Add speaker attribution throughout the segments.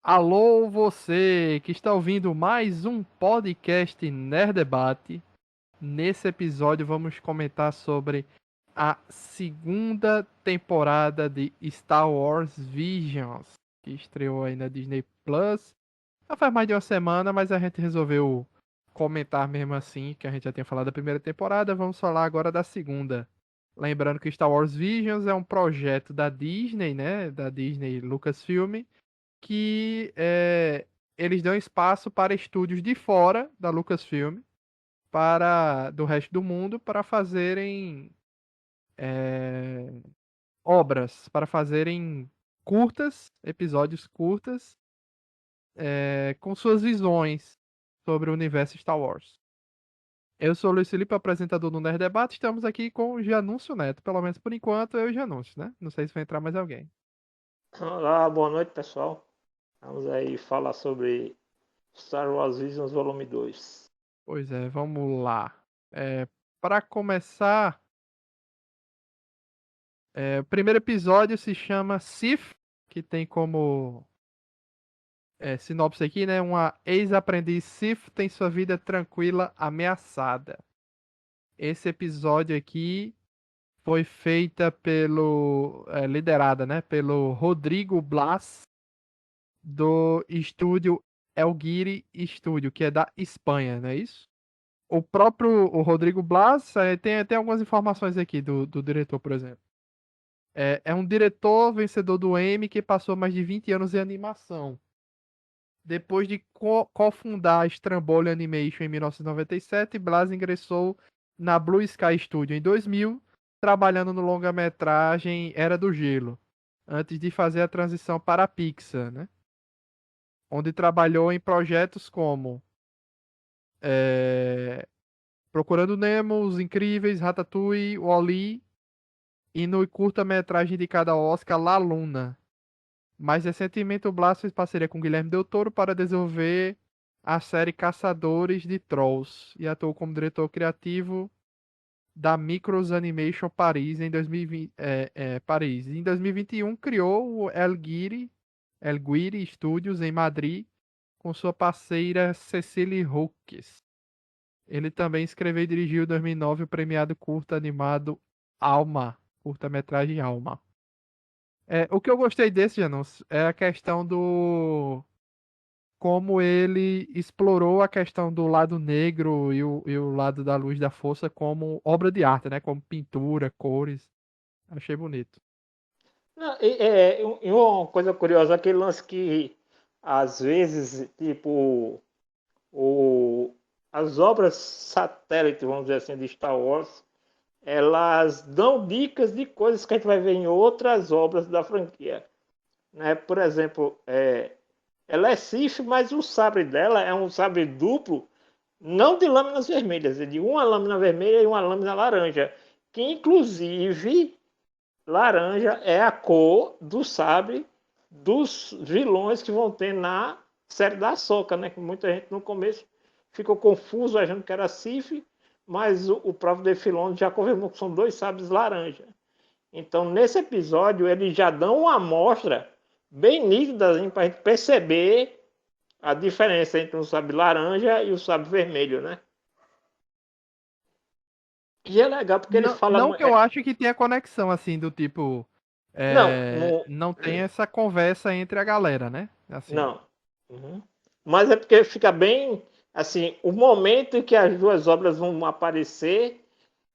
Speaker 1: Alô, você que está ouvindo mais um podcast Nerd Debate. Nesse episódio vamos comentar sobre a segunda temporada de Star Wars Visions, que estreou aí na Disney Plus. Já faz mais de uma semana, mas a gente resolveu comentar mesmo assim, que a gente já tinha falado da primeira temporada. Vamos falar agora da segunda. Lembrando que Star Wars Visions é um projeto da Disney, né? Da Disney Lucasfilm, que eles dão espaço para estúdios de fora da Lucasfilm, para do resto do mundo, para fazerem é, obras, para fazerem curtas, episódios curtas, com suas visões sobre o universo Star Wars. Eu sou o Luiz Felipe, apresentador do Nerd Debate. Estamos aqui com o Janúncio Neto. Pelo menos por enquanto, eu e o Janúncio, né? Não sei se vai entrar mais alguém.
Speaker 2: Olá, boa noite, pessoal. Vamos aí falar sobre Star Wars Visions Volume 2.
Speaker 1: Pois é, vamos lá. Para começar, o primeiro episódio se chama Sif, que tem como sinopse aqui, né? Uma ex-aprendiz Sif tem sua vida tranquila ameaçada. Esse episódio aqui foi feita liderada, né? Pelo Rodrigo Blas, do estúdio Elguiri Studio, que é da Espanha, não é isso? O Rodrigo Blas, tem algumas informações aqui do diretor, por exemplo. É um diretor vencedor do Emmy que passou mais de 20 anos em animação. Depois de cofundar a Stramboli Animation em 1997, Blas ingressou na Blue Sky Studio em 2000, trabalhando no longa-metragem Era do Gelo, antes de fazer a transição para a Pixar, né? Onde trabalhou em projetos como é, Procurando Nemo, Os Incríveis, Ratatouille, Wall-E e no curta-metragem indicado ao Oscar La Luna. Mais recentemente, o Blas fez parceria com Guilherme Del Toro para desenvolver a série Caçadores de Trolls e atuou como diretor criativo da Micros Animation Paris em 2020, Paris. Em 2021, criou o El Guiri Studios em Madrid com sua parceira Cecily Hooks. Ele também escreveu e dirigiu em 2009 o premiado curta animado Alma, curta-metragem Alma. O que eu gostei desse, Janus, é a questão do como ele explorou a questão do lado negro e o lado da luz da força como obra de arte, né? Como pintura, cores. Achei bonito.
Speaker 2: Não, e uma coisa curiosa, aquele lance que, às vezes, tipo, o, as obras satélite, vamos dizer assim, de Star Wars, elas dão dicas de coisas que a gente vai ver em outras obras da franquia. Né? Por exemplo, ela é Sith, mas o sabre dela é um sabre duplo, não de lâminas vermelhas, é de uma lâmina vermelha e uma lâmina laranja, que inclusive laranja é a cor do sabre dos vilões que vão ter na série da Ahsoka, né? Que muita gente no começo ficou confuso achando que era Sif, mas o próprio Dave Filoni já confirmou que são dois sabres laranja. Então, nesse episódio, eles já dão uma amostra bem nítida para a gente perceber a diferença entre o sabre laranja e o sabre vermelho, né? E é legal porque ele
Speaker 1: Não,
Speaker 2: fala.
Speaker 1: não que eu acho que tenha conexão, assim, do tipo.
Speaker 2: Não, não,
Speaker 1: Não tem essa conversa entre a galera, né? Assim.
Speaker 2: não. Uhum. Mas é porque fica bem assim o momento em que as duas obras vão aparecer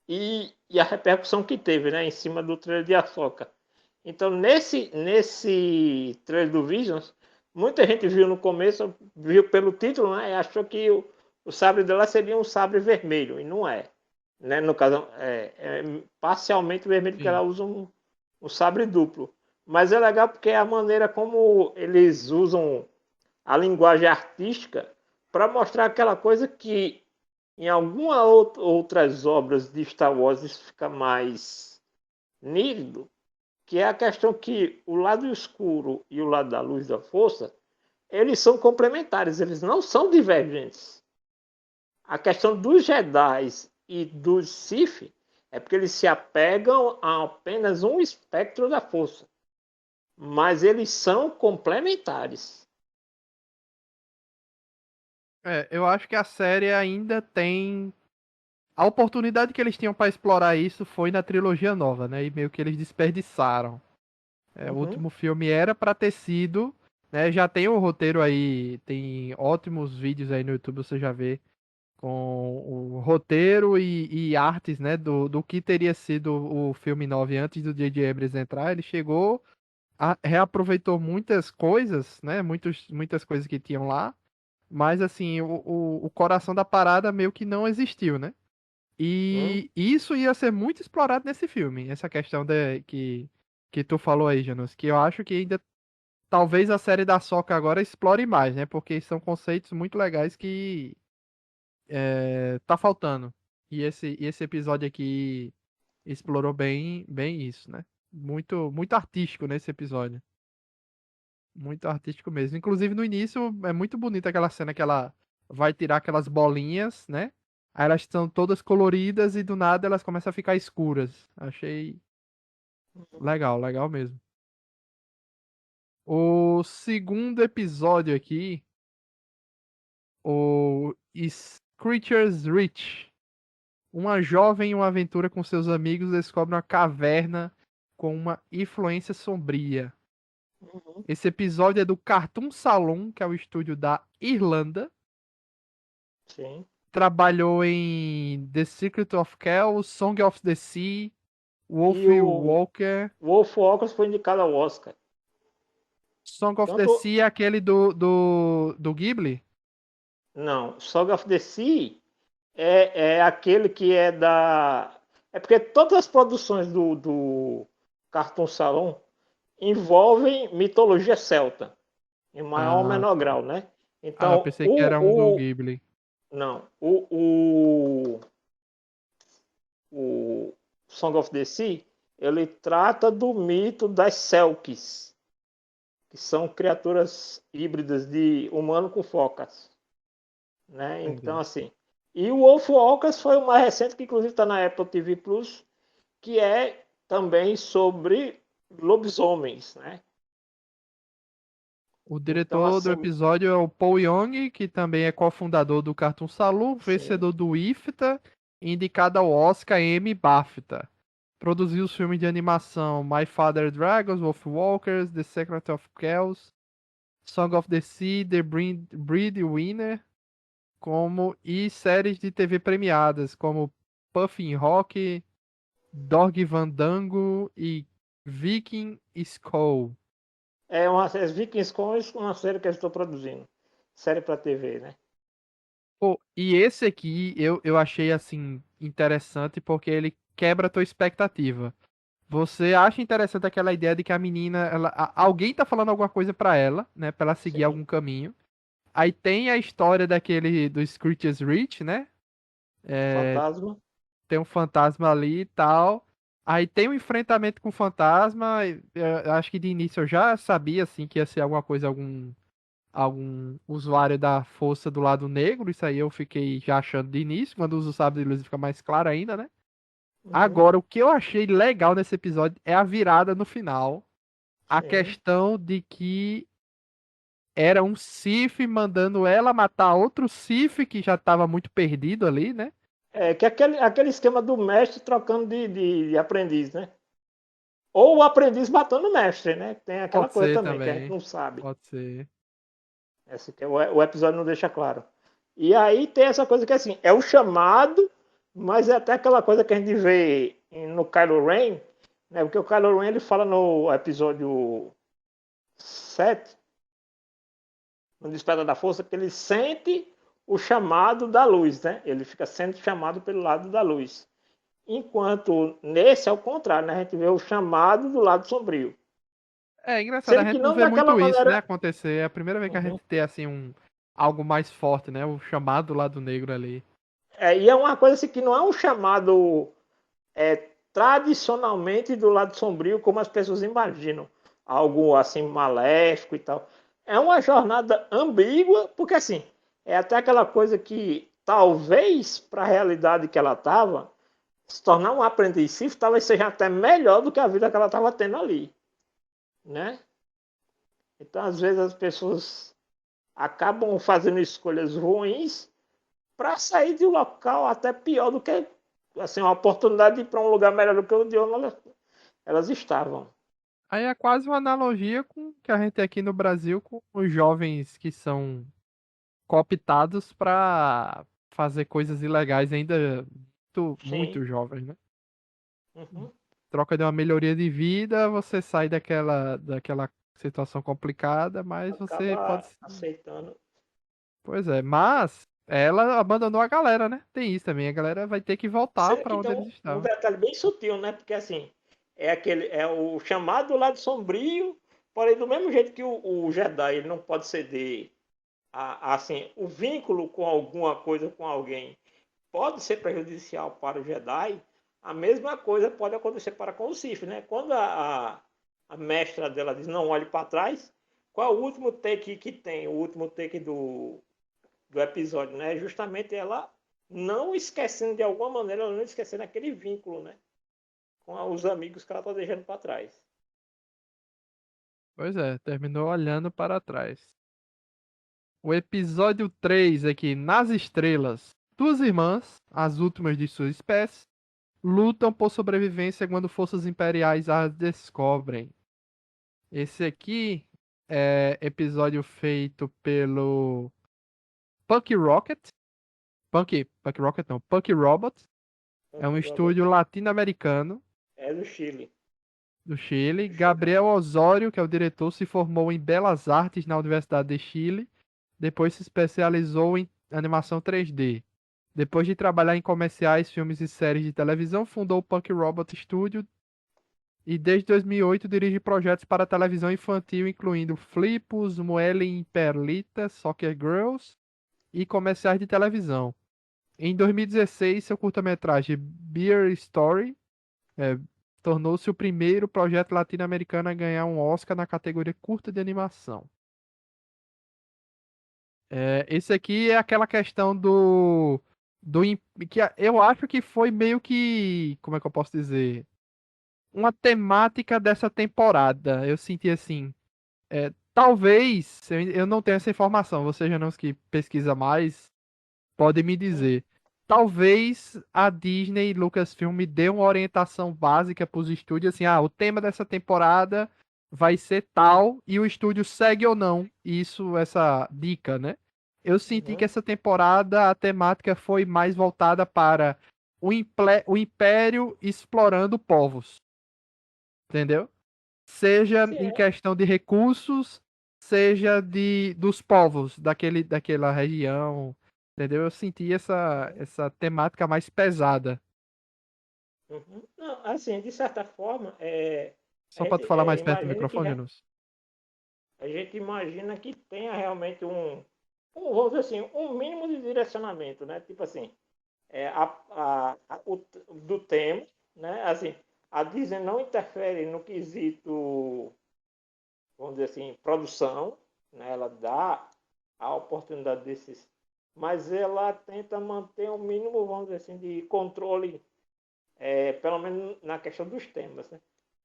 Speaker 2: e a repercussão que teve, né, em cima do trailer de Ahsoka. Então nesse trailer do Visions, muita gente viu no começo, viu pelo título, né, e achou que o sabre dela seria um sabre vermelho e não é, né? No caso é parcialmente vermelho porque ela
Speaker 1: Sim.
Speaker 2: usa um sabre duplo. Mas é legal porque é a maneira como eles usam a linguagem artística para mostrar aquela coisa que em algumas outras obras de Star Wars isso fica mais nítido, que é a questão que o lado escuro e o lado da luz da força, eles são complementares, eles não são divergentes. A questão dos Jedi e dos Sith é porque eles se apegam a apenas um espectro da força, mas eles são complementares.
Speaker 1: Eu acho que a série ainda tem. A oportunidade que eles tinham pra explorar isso foi na trilogia nova, né? E meio que eles desperdiçaram. O
Speaker 2: Uhum.
Speaker 1: último filme era pra ter sido, né? Já tem o roteiro aí, tem ótimos vídeos aí no YouTube, você já vê, com o roteiro e artes, né? Do que teria sido o filme 9 antes do J.J. Abrams entrar. Ele chegou, reaproveitou muitas coisas, né? Muitas coisas que tinham lá. Mas assim, o coração da parada meio que não existiu, né?
Speaker 2: Uhum.
Speaker 1: E isso ia ser muito explorado nesse filme, essa questão que tu falou aí, Janus, que eu acho que ainda talvez a série da Soca agora explore mais, né? Porque são conceitos muito legais que tá faltando. E esse episódio aqui explorou bem isso, né? Muito artístico nesse episódio. Muito artístico mesmo. Inclusive no início é muito bonita aquela cena que ela vai tirar aquelas bolinhas, né? Aí elas estão todas coloridas e do nada elas começam a ficar escuras. Achei legal mesmo. O segundo episódio aqui, o Screechers Reach. Uma jovem em uma aventura com seus amigos descobre uma caverna com uma influência sombria.
Speaker 2: Uhum.
Speaker 1: Esse episódio é do Cartoon Salon, que é o estúdio da Irlanda.
Speaker 2: Sim.
Speaker 1: Trabalhou em The Secret of Kells, Song of the Sea, Wolf
Speaker 2: E o
Speaker 1: Walker.
Speaker 2: Wolf Walkers foi indicado ao Oscar.
Speaker 1: Song of the
Speaker 2: Tanto,
Speaker 1: Sea é aquele do Ghibli?
Speaker 2: não, Song of the Sea é aquele que é da. É porque todas as produções do Cartoon Salon envolvem mitologia celta, em maior ou
Speaker 1: Ah,
Speaker 2: menor
Speaker 1: tá.
Speaker 2: grau, né?
Speaker 1: Ah, eu
Speaker 2: Então,
Speaker 1: pensei que era um do Ghibli.
Speaker 2: não, o Song of the Sea, ele trata do mito das Selkies, que são criaturas híbridas de humano com focas, né? Então,
Speaker 1: Entendi.
Speaker 2: assim. E o Wolf Walkers foi o mais recente, que inclusive está na Apple TV Plus, que é também sobre lobisomens, né?
Speaker 1: O
Speaker 2: Então,
Speaker 1: diretor do
Speaker 2: assim,
Speaker 1: episódio é o Paul Young, que também é cofundador do Cartoon Saloon,
Speaker 2: sim,
Speaker 1: vencedor do IFTA, e indicado ao Oscar e Emmy e BAFTA. Produziu os filmes de animação My Father Dragons, Wolf Walkers, The Secret of Kells, Song of the Sea, The Breadwinner, como e séries de TV premiadas, como Puffin Rock, Dog Vandango e Viking Skull.
Speaker 2: as Vikings Coins, uma série que eu estou produzindo, série para TV, né?
Speaker 1: Pô, e esse aqui eu achei assim interessante porque ele quebra a tua expectativa. Você acha interessante aquela ideia de que a menina, alguém tá falando alguma coisa pra ela, né, pra ela seguir
Speaker 2: Sim,
Speaker 1: algum caminho. Aí tem a história daquele do Screech's Reach, né?
Speaker 2: Fantasma,
Speaker 1: Tem um fantasma ali e tal. Aí tem um enfrentamento com o fantasma. Eu acho que de início eu já sabia assim que ia ser alguma coisa, algum usuário da força do lado negro. Isso aí eu fiquei já achando de início. Quando usa o sabre de luz fica mais claro ainda, né?
Speaker 2: uhum,
Speaker 1: Agora, o que eu achei legal nesse episódio é a virada no final. A
Speaker 2: sim.
Speaker 1: questão de que era um Sith mandando ela matar outro Sith que já estava muito perdido ali, né?
Speaker 2: É que aquele esquema do mestre trocando de aprendiz, né? Ou o aprendiz matando o mestre, né? Tem aquela
Speaker 1: Pode
Speaker 2: coisa
Speaker 1: ser
Speaker 2: também que a gente
Speaker 1: também.
Speaker 2: não sabe.
Speaker 1: Pode ser.
Speaker 2: Esse que o episódio não deixa claro. E aí tem essa coisa que assim, é o chamado, mas é até aquela coisa que a gente vê no Kylo Ren, né? Porque o Kylo Ren ele fala no episódio 7, no Despertar da Força, que ele sente o chamado da luz, né? Ele fica sendo chamado pelo lado da luz. Enquanto nesse é o contrário, né? A gente vê o chamado do lado sombrio.
Speaker 1: É engraçado, a
Speaker 2: Sendo que
Speaker 1: gente não
Speaker 2: não
Speaker 1: vê
Speaker 2: daquela
Speaker 1: muito isso, né,
Speaker 2: maneira.
Speaker 1: acontecer. É a primeira vez que a
Speaker 2: Uhum.
Speaker 1: gente tem, assim, algo mais forte, né? O chamado lado negro ali.
Speaker 2: E é uma coisa assim que não é um chamado tradicionalmente do lado sombrio, como as pessoas imaginam. Algo assim maléfico e tal. É uma jornada ambígua, porque assim, é até aquela coisa que talvez para a realidade que ela estava, se tornar um aprendiz Sith talvez seja até melhor do que a vida que ela estava tendo ali, né? Então, às vezes as pessoas acabam fazendo escolhas ruins para sair de um local até pior do que assim, uma oportunidade de ir para um lugar melhor do que onde elas estavam.
Speaker 1: Aí é quase uma analogia com o que a gente tem aqui no Brasil com os jovens que são cooptados para fazer coisas ilegais ainda muito,
Speaker 2: Sim.
Speaker 1: muito jovens, né?
Speaker 2: Uhum.
Speaker 1: Troca de uma melhoria de vida, você sai daquela situação complicada, mas você pode.
Speaker 2: Acaba aceitando.
Speaker 1: Pois é, mas ela abandonou a galera, né? Tem isso também, a galera vai ter que voltar
Speaker 2: Sendo
Speaker 1: para
Speaker 2: que
Speaker 1: onde
Speaker 2: tem
Speaker 1: eles
Speaker 2: um
Speaker 1: estavam.
Speaker 2: detalhe bem sutil, né? Porque assim, é o chamado lado sombrio, porém do mesmo jeito que o Jedi ele não pode ceder assim, o vínculo com alguma coisa, com alguém, pode ser prejudicial para o Jedi, a mesma coisa pode acontecer com o Sith, né? Quando a mestra dela diz não olhe para trás, qual é o último take que tem? O último take do episódio, né? Justamente ela não esquecendo de alguma maneira, ela não esquecendo aquele vínculo, né? Com os amigos que ela está deixando para trás.
Speaker 1: Pois é, terminou olhando para trás. O episódio 3 aqui, Nas Estrelas. Duas irmãs, as últimas de sua espécie, lutam por sobrevivência quando forças imperiais as descobrem. Esse aqui é episódio feito pelo Punk Rocket. Punk Rocket não, Punk Robot. É um estúdio latino-americano
Speaker 2: É do Chile.
Speaker 1: do Chile. Gabriel Osório, que é o diretor, se formou em Belas Artes na Universidade de Chile. Depois se especializou em animação 3D. Depois de trabalhar em comerciais, filmes e séries de televisão, fundou o Punk Robot Studio e desde 2008 dirige projetos para televisão infantil, incluindo Flipos, Muelen Perlita, Soccer Girls e comerciais de televisão. Em 2016, seu curta-metragem Beer Story é, tornou-se o primeiro projeto latino-americano a ganhar um Oscar na categoria curta de animação. Esse aqui é aquela questão que eu acho que foi meio que, como é que eu posso dizer, uma temática dessa temporada. Eu senti assim, talvez, eu não tenho essa informação, você já não que pesquisa mais, pode me
Speaker 2: Uhum.
Speaker 1: dizer. Talvez a Disney e Lucasfilm me dê uma orientação básica para os estúdios, assim, o tema dessa temporada vai ser tal, e o estúdio segue ou não. Isso, essa dica, né? Eu senti que
Speaker 2: Uhum.
Speaker 1: essa temporada a temática foi mais voltada para o Império explorando povos, entendeu? Seja
Speaker 2: Sim,
Speaker 1: em questão de recursos, seja dos povos daquela região, entendeu? Eu senti
Speaker 2: uhum.
Speaker 1: essa temática mais pesada.
Speaker 2: Uhum. Não, assim, de certa forma, a
Speaker 1: Só para
Speaker 2: gente
Speaker 1: tu falar mais perto do
Speaker 2: imagina
Speaker 1: microfone, Nus.
Speaker 2: a gente imagina que tenha realmente vamos dizer assim, um mínimo de direcionamento, né? Tipo assim, do tema, né? Assim, a Disney não interfere no quesito, vamos dizer assim, produção, né? Ela dá a oportunidade desses, mas ela tenta manter um mínimo, vamos dizer assim, de controle, pelo menos na questão dos temas, né?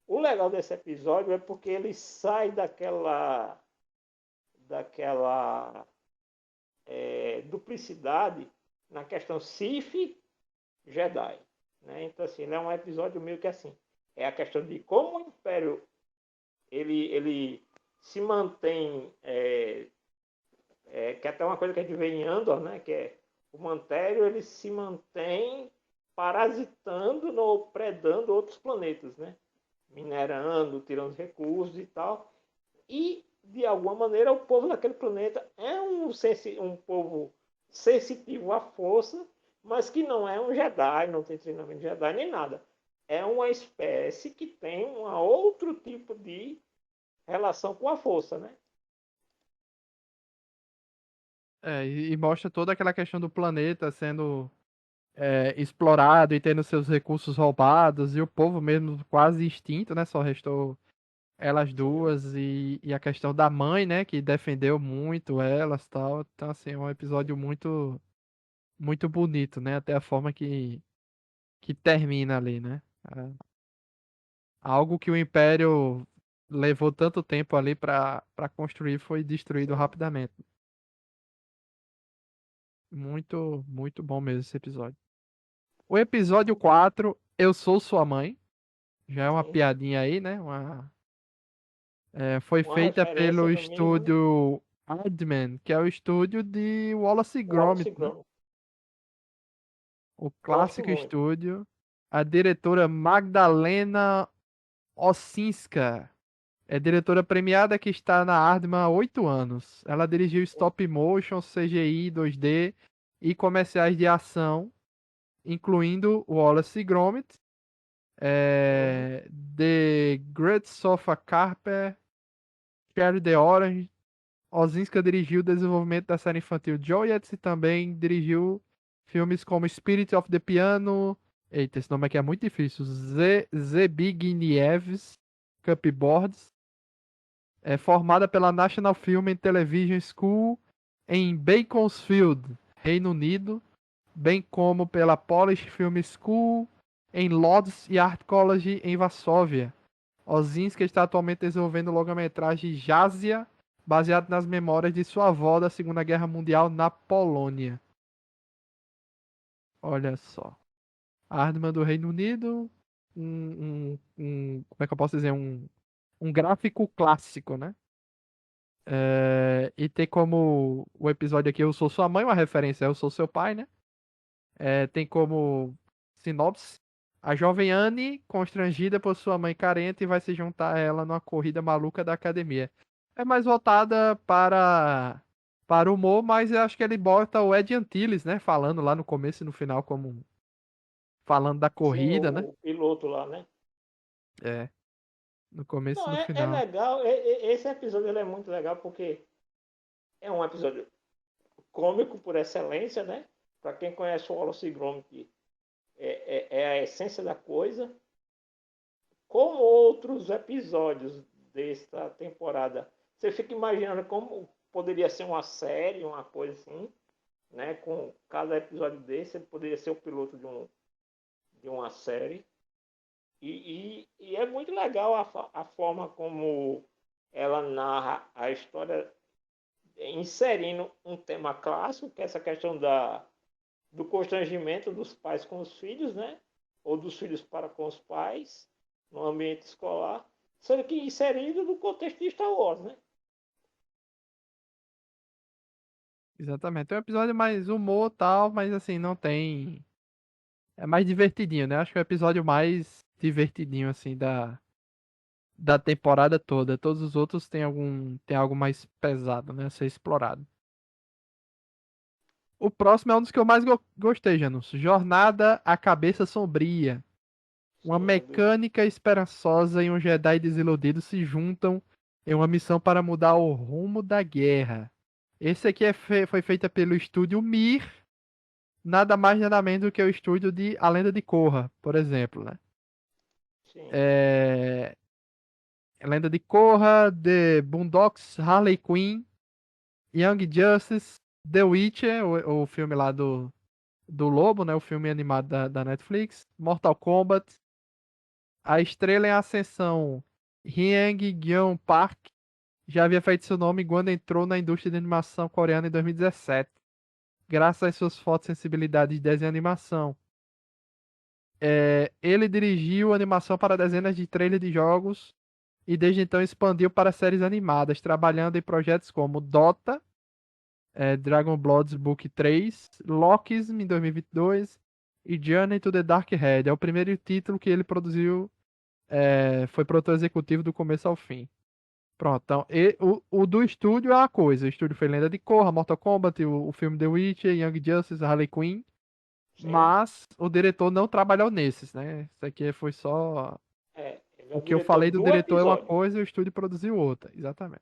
Speaker 2: O legal desse episódio é porque ele sai daquela duplicidade na questão Sif Jedi. Né? Então, assim, ele é um episódio meio que assim. É a questão de como o Império ele se mantém, que é até uma coisa que a gente vê em Andor, né? Que é o Mantério ele se mantém parasitando, no, predando outros planetas, né? Minerando, tirando recursos e tal. E, de alguma maneira, o povo daquele planeta é um povo sensitivo à força, mas que não é um Jedi, não tem treinamento de Jedi nem nada. É uma espécie que tem um outro tipo de relação com a força, né?
Speaker 1: E mostra toda aquela questão do planeta sendo explorado e tendo seus recursos roubados, e o povo mesmo quase extinto, né? Só restou elas
Speaker 2: Sim.
Speaker 1: duas e a questão da mãe, né? Que defendeu muito elas e tal. Então, assim, é um episódio muito, muito bonito, né? Até a forma que termina ali, né? Algo que o Império levou tanto tempo ali para construir foi destruído
Speaker 2: Sim.
Speaker 1: rapidamente. Muito, muito bom mesmo esse episódio. O episódio 4, Eu Sou Sua Mãe. Já é uma
Speaker 2: Sim.
Speaker 1: piadinha aí, né? Foi
Speaker 2: Uma
Speaker 1: feita
Speaker 2: referência
Speaker 1: pelo
Speaker 2: no mínimo, né?
Speaker 1: estúdio Aardman, que é o estúdio de Wallace e
Speaker 2: Wallace
Speaker 1: Gromit,
Speaker 2: e
Speaker 1: né?
Speaker 2: Gromit.
Speaker 1: O
Speaker 2: Gosto
Speaker 1: clássico
Speaker 2: muito.
Speaker 1: estúdio. A diretora Magdalena Ossinska é diretora premiada que está na Aardman há 8 anos. Ela dirigiu stop motion, CGI, 2D e comerciais de ação, incluindo Wallace e Gromit,
Speaker 2: Uhum.
Speaker 1: The Great Sofa Carper, Cherry the Orange. Ozinska dirigiu o desenvolvimento da série infantil Joyettes e também dirigiu filmes como Spirit of the Piano. Eita, esse nome aqui é muito difícil. Zebigniev's Cupboards. É formada pela National Film and Television School em Beaconsfield, Reino Unido, bem como pela Polish Film School em Lodz e Art College em Varsóvia. Ozinski está atualmente desenvolvendo o longa-metragem Jazia, baseado nas memórias de sua avó da Segunda Guerra Mundial na Polônia. Olha só. Aardman do Reino Unido, como é que eu posso dizer? Um gráfico clássico, né? E tem como o episódio aqui Eu Sou Sua Mãe, uma referência a Eu Sou Seu Pai, né? Tem como sinopse: a jovem Anne, constrangida por sua mãe carente, vai se juntar a ela numa corrida maluca da academia. É mais voltada para o humor, mas eu acho que ele bota o Ed Antilles, né? Falando lá no começo e no final, como falando da
Speaker 2: Sim,
Speaker 1: corrida, né?
Speaker 2: o piloto lá, né?
Speaker 1: É, no começo e
Speaker 2: Não,
Speaker 1: no
Speaker 2: é
Speaker 1: final.
Speaker 2: legal. Esse episódio ele é muito legal porque é um episódio cômico por excelência, né? Para quem conhece o Wallace e Gromit, é a essência da coisa. Como outros episódios desta temporada, você fica imaginando como poderia ser uma série, uma coisa assim, né? Com cada episódio desse, ele poderia ser o piloto de uma série. E é muito legal a forma como ela narra a história, inserindo um tema clássico, que é essa questão do constrangimento dos pais com os filhos, né? Ou dos filhos para com os pais, no ambiente escolar, sendo que inserido no contexto de Star Wars, né?
Speaker 1: Exatamente. É um episódio mais humor e tal, mas assim, não tem. É mais divertidinho, né? Acho que é o episódio mais divertidinho, assim, da temporada toda. Todos os outros tem algo mais pesado, né, a ser explorado. O próximo é um dos que eu mais gostei, Janus. Jornada à Cabeça Sombria. Uma
Speaker 2: Sim, é do.
Speaker 1: mecânica esperançosa e um Jedi desiludido se juntam em uma missão para mudar o rumo da guerra. Esse aqui foi feita pelo estúdio Mir, nada mais nada menos do que o estúdio de A Lenda de Korra, por exemplo, né?
Speaker 2: Sim.
Speaker 1: É... A Lenda de Korra, The Boondocks, Harley Quinn, Young Justice, The Witcher, o filme lá do Lobo, né? O filme animado da Netflix, Mortal Kombat, A Estrela em Ascensão, Hyang Gyeong Park, já havia feito seu nome quando entrou na indústria de animação coreana em 2017, graças às suas fortes sensibilidades de desenho e animação. Ele dirigiu animação para dezenas de trailers de jogos e desde então expandiu para séries animadas, trabalhando em projetos como Dota, Dragon Blood's Book 3, Lockism em 2022 e Journey to the Dark Head. É o primeiro título que ele produziu, foi produtor executivo do começo ao fim. Pronto, então, o do estúdio é a coisa. O estúdio foi Lenda de Korra, Mortal Kombat, o filme The Witcher, Young Justice, Harley Quinn.
Speaker 2: Sim.
Speaker 1: Mas o diretor não trabalhou nesses, né? Isso aqui foi só.
Speaker 2: Ele é
Speaker 1: O
Speaker 2: o
Speaker 1: que eu
Speaker 2: diretor
Speaker 1: falei do
Speaker 2: do
Speaker 1: diretor é uma
Speaker 2: episódio.
Speaker 1: coisa e o estúdio produziu outra. Exatamente.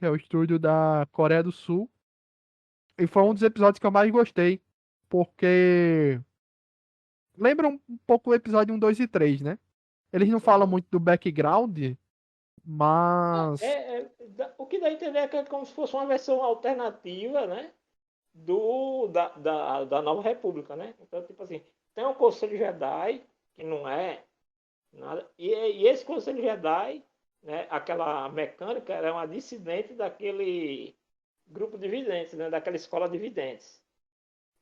Speaker 1: É o estúdio da Coreia do Sul. E foi um
Speaker 2: Sim.
Speaker 1: dos episódios que eu mais gostei. Porque lembra um pouco o episódio um, 2 e 3, né? Eles não falam
Speaker 2: Uhum.
Speaker 1: muito do background, mas.
Speaker 2: O que dá a entender é que é como se fosse uma versão alternativa, né? Da Nova República, né? Então, tipo assim, tem um Conselho Jedi, que não é nada, e esse Conselho Jedi, né, aquela mecânica, era uma dissidente grupo de videntes, né? Daquela escola de videntes.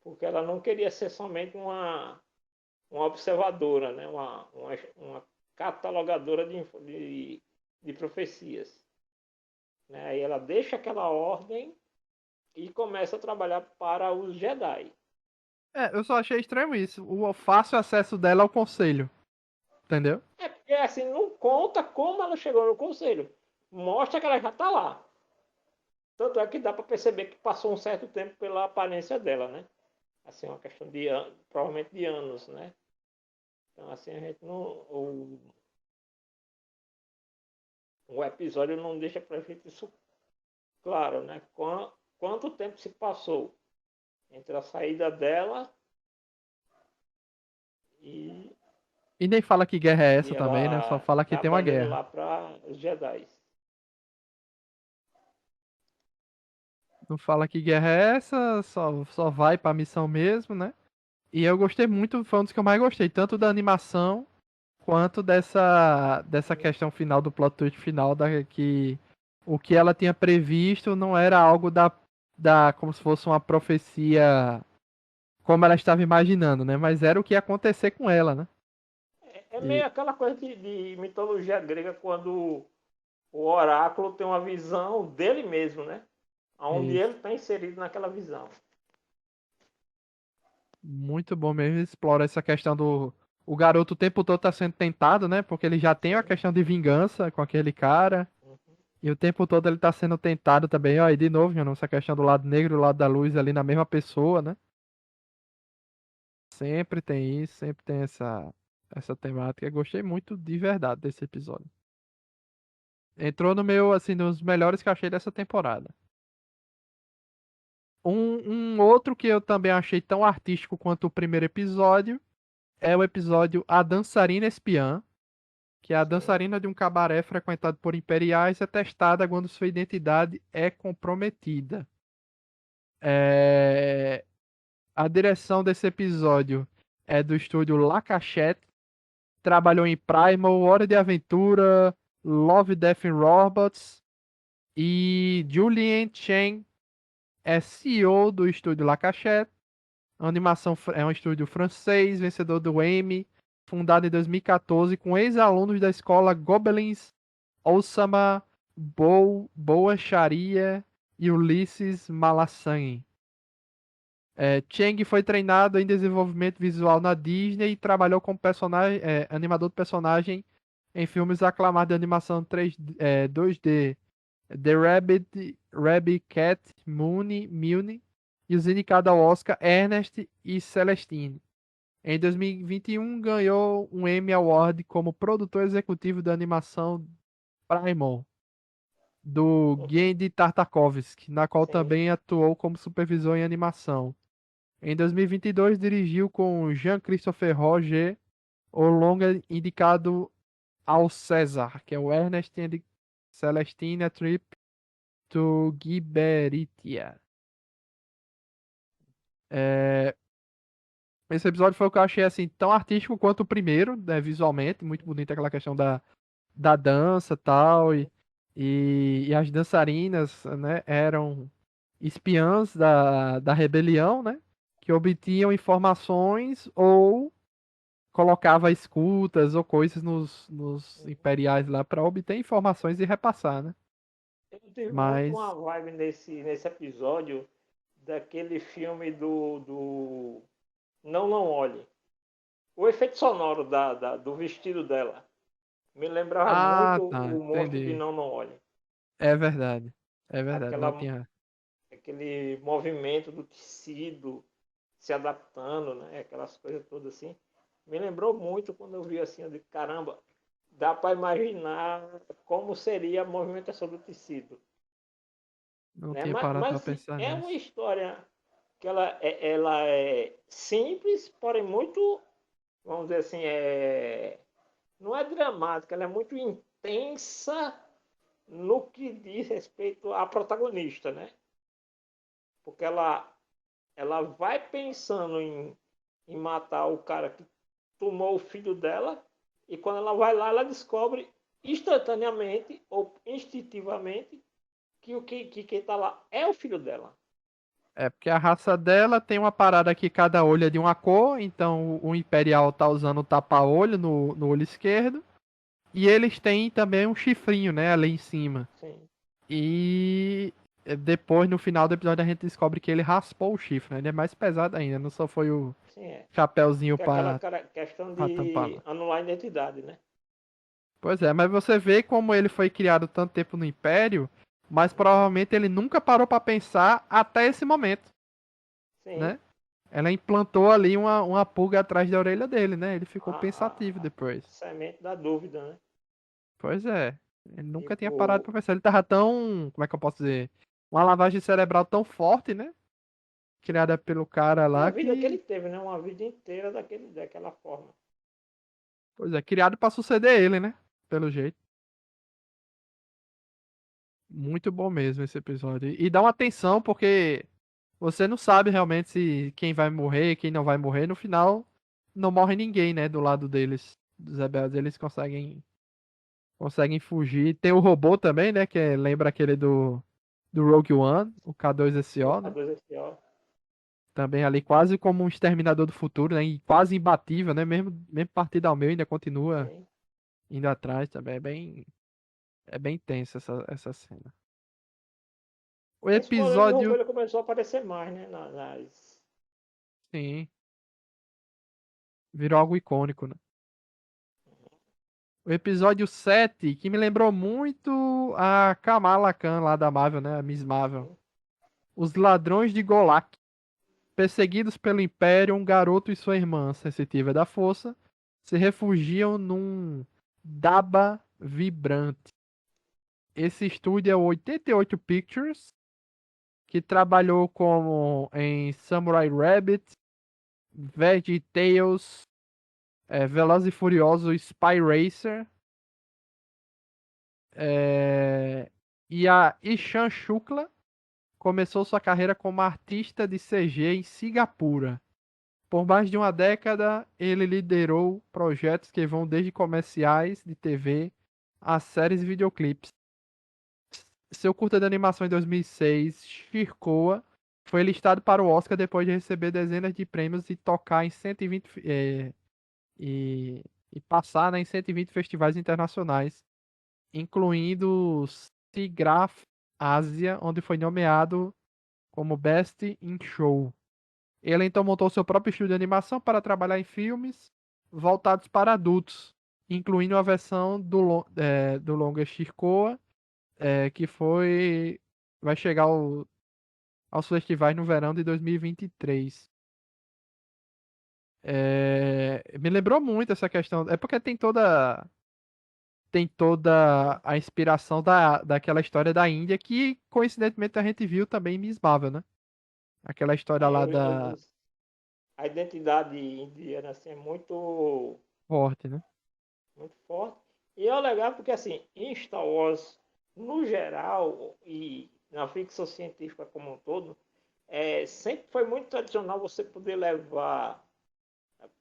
Speaker 2: Porque ela não queria ser somente uma observadora, né? Uma catalogadora de profecias. Né? Aí ela deixa aquela ordem e começa a trabalhar para os Jedi.
Speaker 1: Eu só achei estranho isso, o fácil acesso dela ao conselho, entendeu?
Speaker 2: É porque assim, não conta como ela chegou no conselho. Mostra que ela já está lá. Tanto é que dá para perceber que passou um certo tempo pela aparência dela, né? Assim, uma questão de provavelmente de anos, né? Então, assim, a gente não. O episódio não deixa pra gente isso claro, né? Quanto tempo se passou entre a saída dela e,
Speaker 1: E nem fala que guerra é
Speaker 2: e
Speaker 1: essa também, né? Só
Speaker 2: ela
Speaker 1: fala que tem uma
Speaker 2: trabalhando
Speaker 1: guerra.
Speaker 2: lá para os Jedi.
Speaker 1: Não fala que guerra é essa, só vai pra missão mesmo, né? E eu gostei muito, foi um dos que eu mais gostei, tanto da animação quanto dessa questão final do plot twist final que o que ela tinha previsto não era algo da como se fosse uma profecia como ela estava imaginando, né? Mas era o que ia acontecer com ela, né?
Speaker 2: É
Speaker 1: E
Speaker 2: meio aquela coisa de mitologia grega, quando o oráculo tem uma visão dele mesmo, né? Onde
Speaker 1: isso.
Speaker 2: ele está inserido naquela visão.
Speaker 1: Muito bom mesmo, explora essa questão do o garoto o tempo todo tá sendo tentado, né? Porque ele já tem a
Speaker 2: Sim.
Speaker 1: questão de vingança com aquele cara.
Speaker 2: Uhum.
Speaker 1: E o tempo todo ele tá sendo tentado também, ó, e de novo, já essa questão do lado negro e do lado da luz ali na mesma pessoa, né? Sempre tem isso, sempre tem essa temática. Eu gostei muito de verdade desse episódio. Entrou no meu, assim, nos melhores que eu achei dessa temporada. Um outro que eu também achei tão artístico quanto o primeiro episódio é o episódio A Dançarina Espiã, que é a
Speaker 2: Sim.
Speaker 1: dançarina de um cabaré frequentado por imperiais é testada quando sua identidade é comprometida. É, A direção desse episódio é do estúdio La Cachette. Trabalhou em Primal, Hora de Aventura, Love, Death and Robots. E Julien Chen é CEO do estúdio La Cachette. A animação é um estúdio francês, vencedor do Emmy, fundado em 2014 com ex-alunos da escola Gobelins Osama Boa Sharia e Ulisses Malassane. Cheng foi treinado em desenvolvimento visual na Disney e trabalhou como animador de personagem em filmes aclamados de animação 2D, Rabbit Cat, Mune e os indicados ao Oscar Ernest e Celestine. Em 2021 ganhou um Emmy Award como produtor executivo da animação Primal, do
Speaker 2: Uhum.
Speaker 1: Genndy Tartakovsky, na qual
Speaker 2: Sim.
Speaker 1: também atuou como supervisor em animação. Em 2022, dirigiu com Jean-Christophe Roger o longa indicado ao César, que é o Ernest and Celestina Trip to Giberitia. É, Esse episódio foi o que eu achei assim tão artístico quanto o primeiro, né, visualmente, muito bonito aquela questão da dança tal, e as dançarinas, né, eram espiãs da rebelião, né, que obtinham informações ou colocava escutas ou coisas nos
Speaker 2: Uhum.
Speaker 1: imperiais lá para obter informações e repassar, né?
Speaker 2: Eu tive muito
Speaker 1: Mas
Speaker 2: uma vibe nesse episódio daquele filme do Não Não Olhe. O efeito sonoro do vestido dela me lembrava
Speaker 1: ah,
Speaker 2: muito
Speaker 1: tá,
Speaker 2: o monstro de
Speaker 1: entendi.
Speaker 2: Não Não Olhe.
Speaker 1: É verdade. É verdade, não
Speaker 2: Aquela,
Speaker 1: tinha.
Speaker 2: aquele movimento do tecido se adaptando, né? Aquelas coisas todas assim. Me lembrou muito quando eu vi assim, eu disse, caramba, dá para imaginar como seria a movimentação do tecido.
Speaker 1: Não
Speaker 2: Né?
Speaker 1: tinha
Speaker 2: Mas,
Speaker 1: parado
Speaker 2: mas
Speaker 1: pra
Speaker 2: assim,
Speaker 1: pensar
Speaker 2: é uma
Speaker 1: nisso.
Speaker 2: história que ela é simples, porém muito, vamos dizer assim, não é dramática, ela é muito intensa no que diz respeito à protagonista, né? Porque ela vai pensando em matar o cara que tomou o filho dela, e quando ela vai lá, ela descobre instantaneamente ou instintivamente que quem tá lá é o filho dela.
Speaker 1: É porque a raça dela tem uma parada que cada olho é de uma cor, então o Imperial tá usando o tapa-olho no olho esquerdo. E eles têm também um chifrinho, né, ali em cima.
Speaker 2: Sim,
Speaker 1: E depois, no final do episódio, a gente descobre que ele raspou o chifre, né? Ele é mais pesado ainda, não só foi o
Speaker 2: sim, é.
Speaker 1: chapéuzinho
Speaker 2: Que é aquela
Speaker 1: pra,
Speaker 2: questão
Speaker 1: pra tampar,
Speaker 2: de
Speaker 1: não.
Speaker 2: anular a identidade, né?
Speaker 1: Pois é, mas você vê como ele foi criado tanto tempo no Império, mas provavelmente ele nunca parou pra pensar até esse momento,
Speaker 2: Sim.
Speaker 1: né? Ela implantou ali uma pulga atrás da orelha dele, né? Ele ficou pensativo
Speaker 2: A
Speaker 1: depois.
Speaker 2: semente da dúvida, né?
Speaker 1: Pois é. Ele nunca tinha parado
Speaker 2: Tipo,
Speaker 1: pra pensar. Ele tava tão. Como é que eu posso dizer? Uma lavagem cerebral tão forte, né? Criada pelo cara
Speaker 2: a
Speaker 1: lá
Speaker 2: vida que ele
Speaker 1: que.
Speaker 2: teve, né? Uma vida inteira daquela forma.
Speaker 1: Pois é, criado pra suceder ele, né? Pelo jeito. Muito bom mesmo esse episódio. E dá uma atenção porque você não sabe realmente se quem vai morrer, quem não vai morrer. No final, não morre ninguém, né? Do lado deles. Dos rebeldes. Eles conseguem fugir. Tem o robô também, né? Lembra aquele do Rogue One, o
Speaker 2: O
Speaker 1: K2SO, né?
Speaker 2: K2SO.
Speaker 1: Também ali quase como um exterminador do futuro, né? E quase imbatível, né? Mesmo partido ao meio ainda continua
Speaker 2: Sim.
Speaker 1: indo atrás também. É bem tensa essa cena. O
Speaker 2: Esse modelo de robô
Speaker 1: episódio,
Speaker 2: ele começou a aparecer mais, né? Nas...
Speaker 1: sim, virou algo icônico, né? O episódio 7 que me lembrou muito a Kamala Khan lá da Marvel, né? A Miss Marvel. Os Ladrões de Golak. Perseguidos pelo Império, um garoto e sua irmã, sensitiva da força, se refugiam num Daba vibrante. Esse estúdio é o 88 Pictures, que trabalhou como em Samurai Rabbit, VeggieTales, Velozes e Furiosos, Spy Racer, e a Ishan Shukla começou sua carreira como artista de CG em Singapura. Por mais de uma década, ele liderou projetos que vão desde comerciais de TV a séries e videoclipes. Seu curta de animação em 2006, Shirkoa, foi listado para o Oscar depois de receber dezenas de prêmios e tocar em 120 e, e passar, né, em 120 festivais internacionais, incluindo SIGGRAPH Ásia, onde foi nomeado como Best in Show. Ele então montou seu próprio estúdio de animação para trabalhar em filmes voltados para adultos, incluindo a versão do longa Shirkoa, que vai chegar aos festivais no verão de 2023. Me lembrou muito essa questão. É porque tem toda a inspiração daquela história da Índia que, coincidentemente, a gente viu também em Miss Marvel, né? Aquela história
Speaker 2: É,
Speaker 1: lá da
Speaker 2: a identidade indiana assim, é
Speaker 1: Forte, né?
Speaker 2: muito forte. E é legal porque, assim, em Star Wars, no geral, e na ficção científica como um todo, sempre foi muito tradicional você poder levar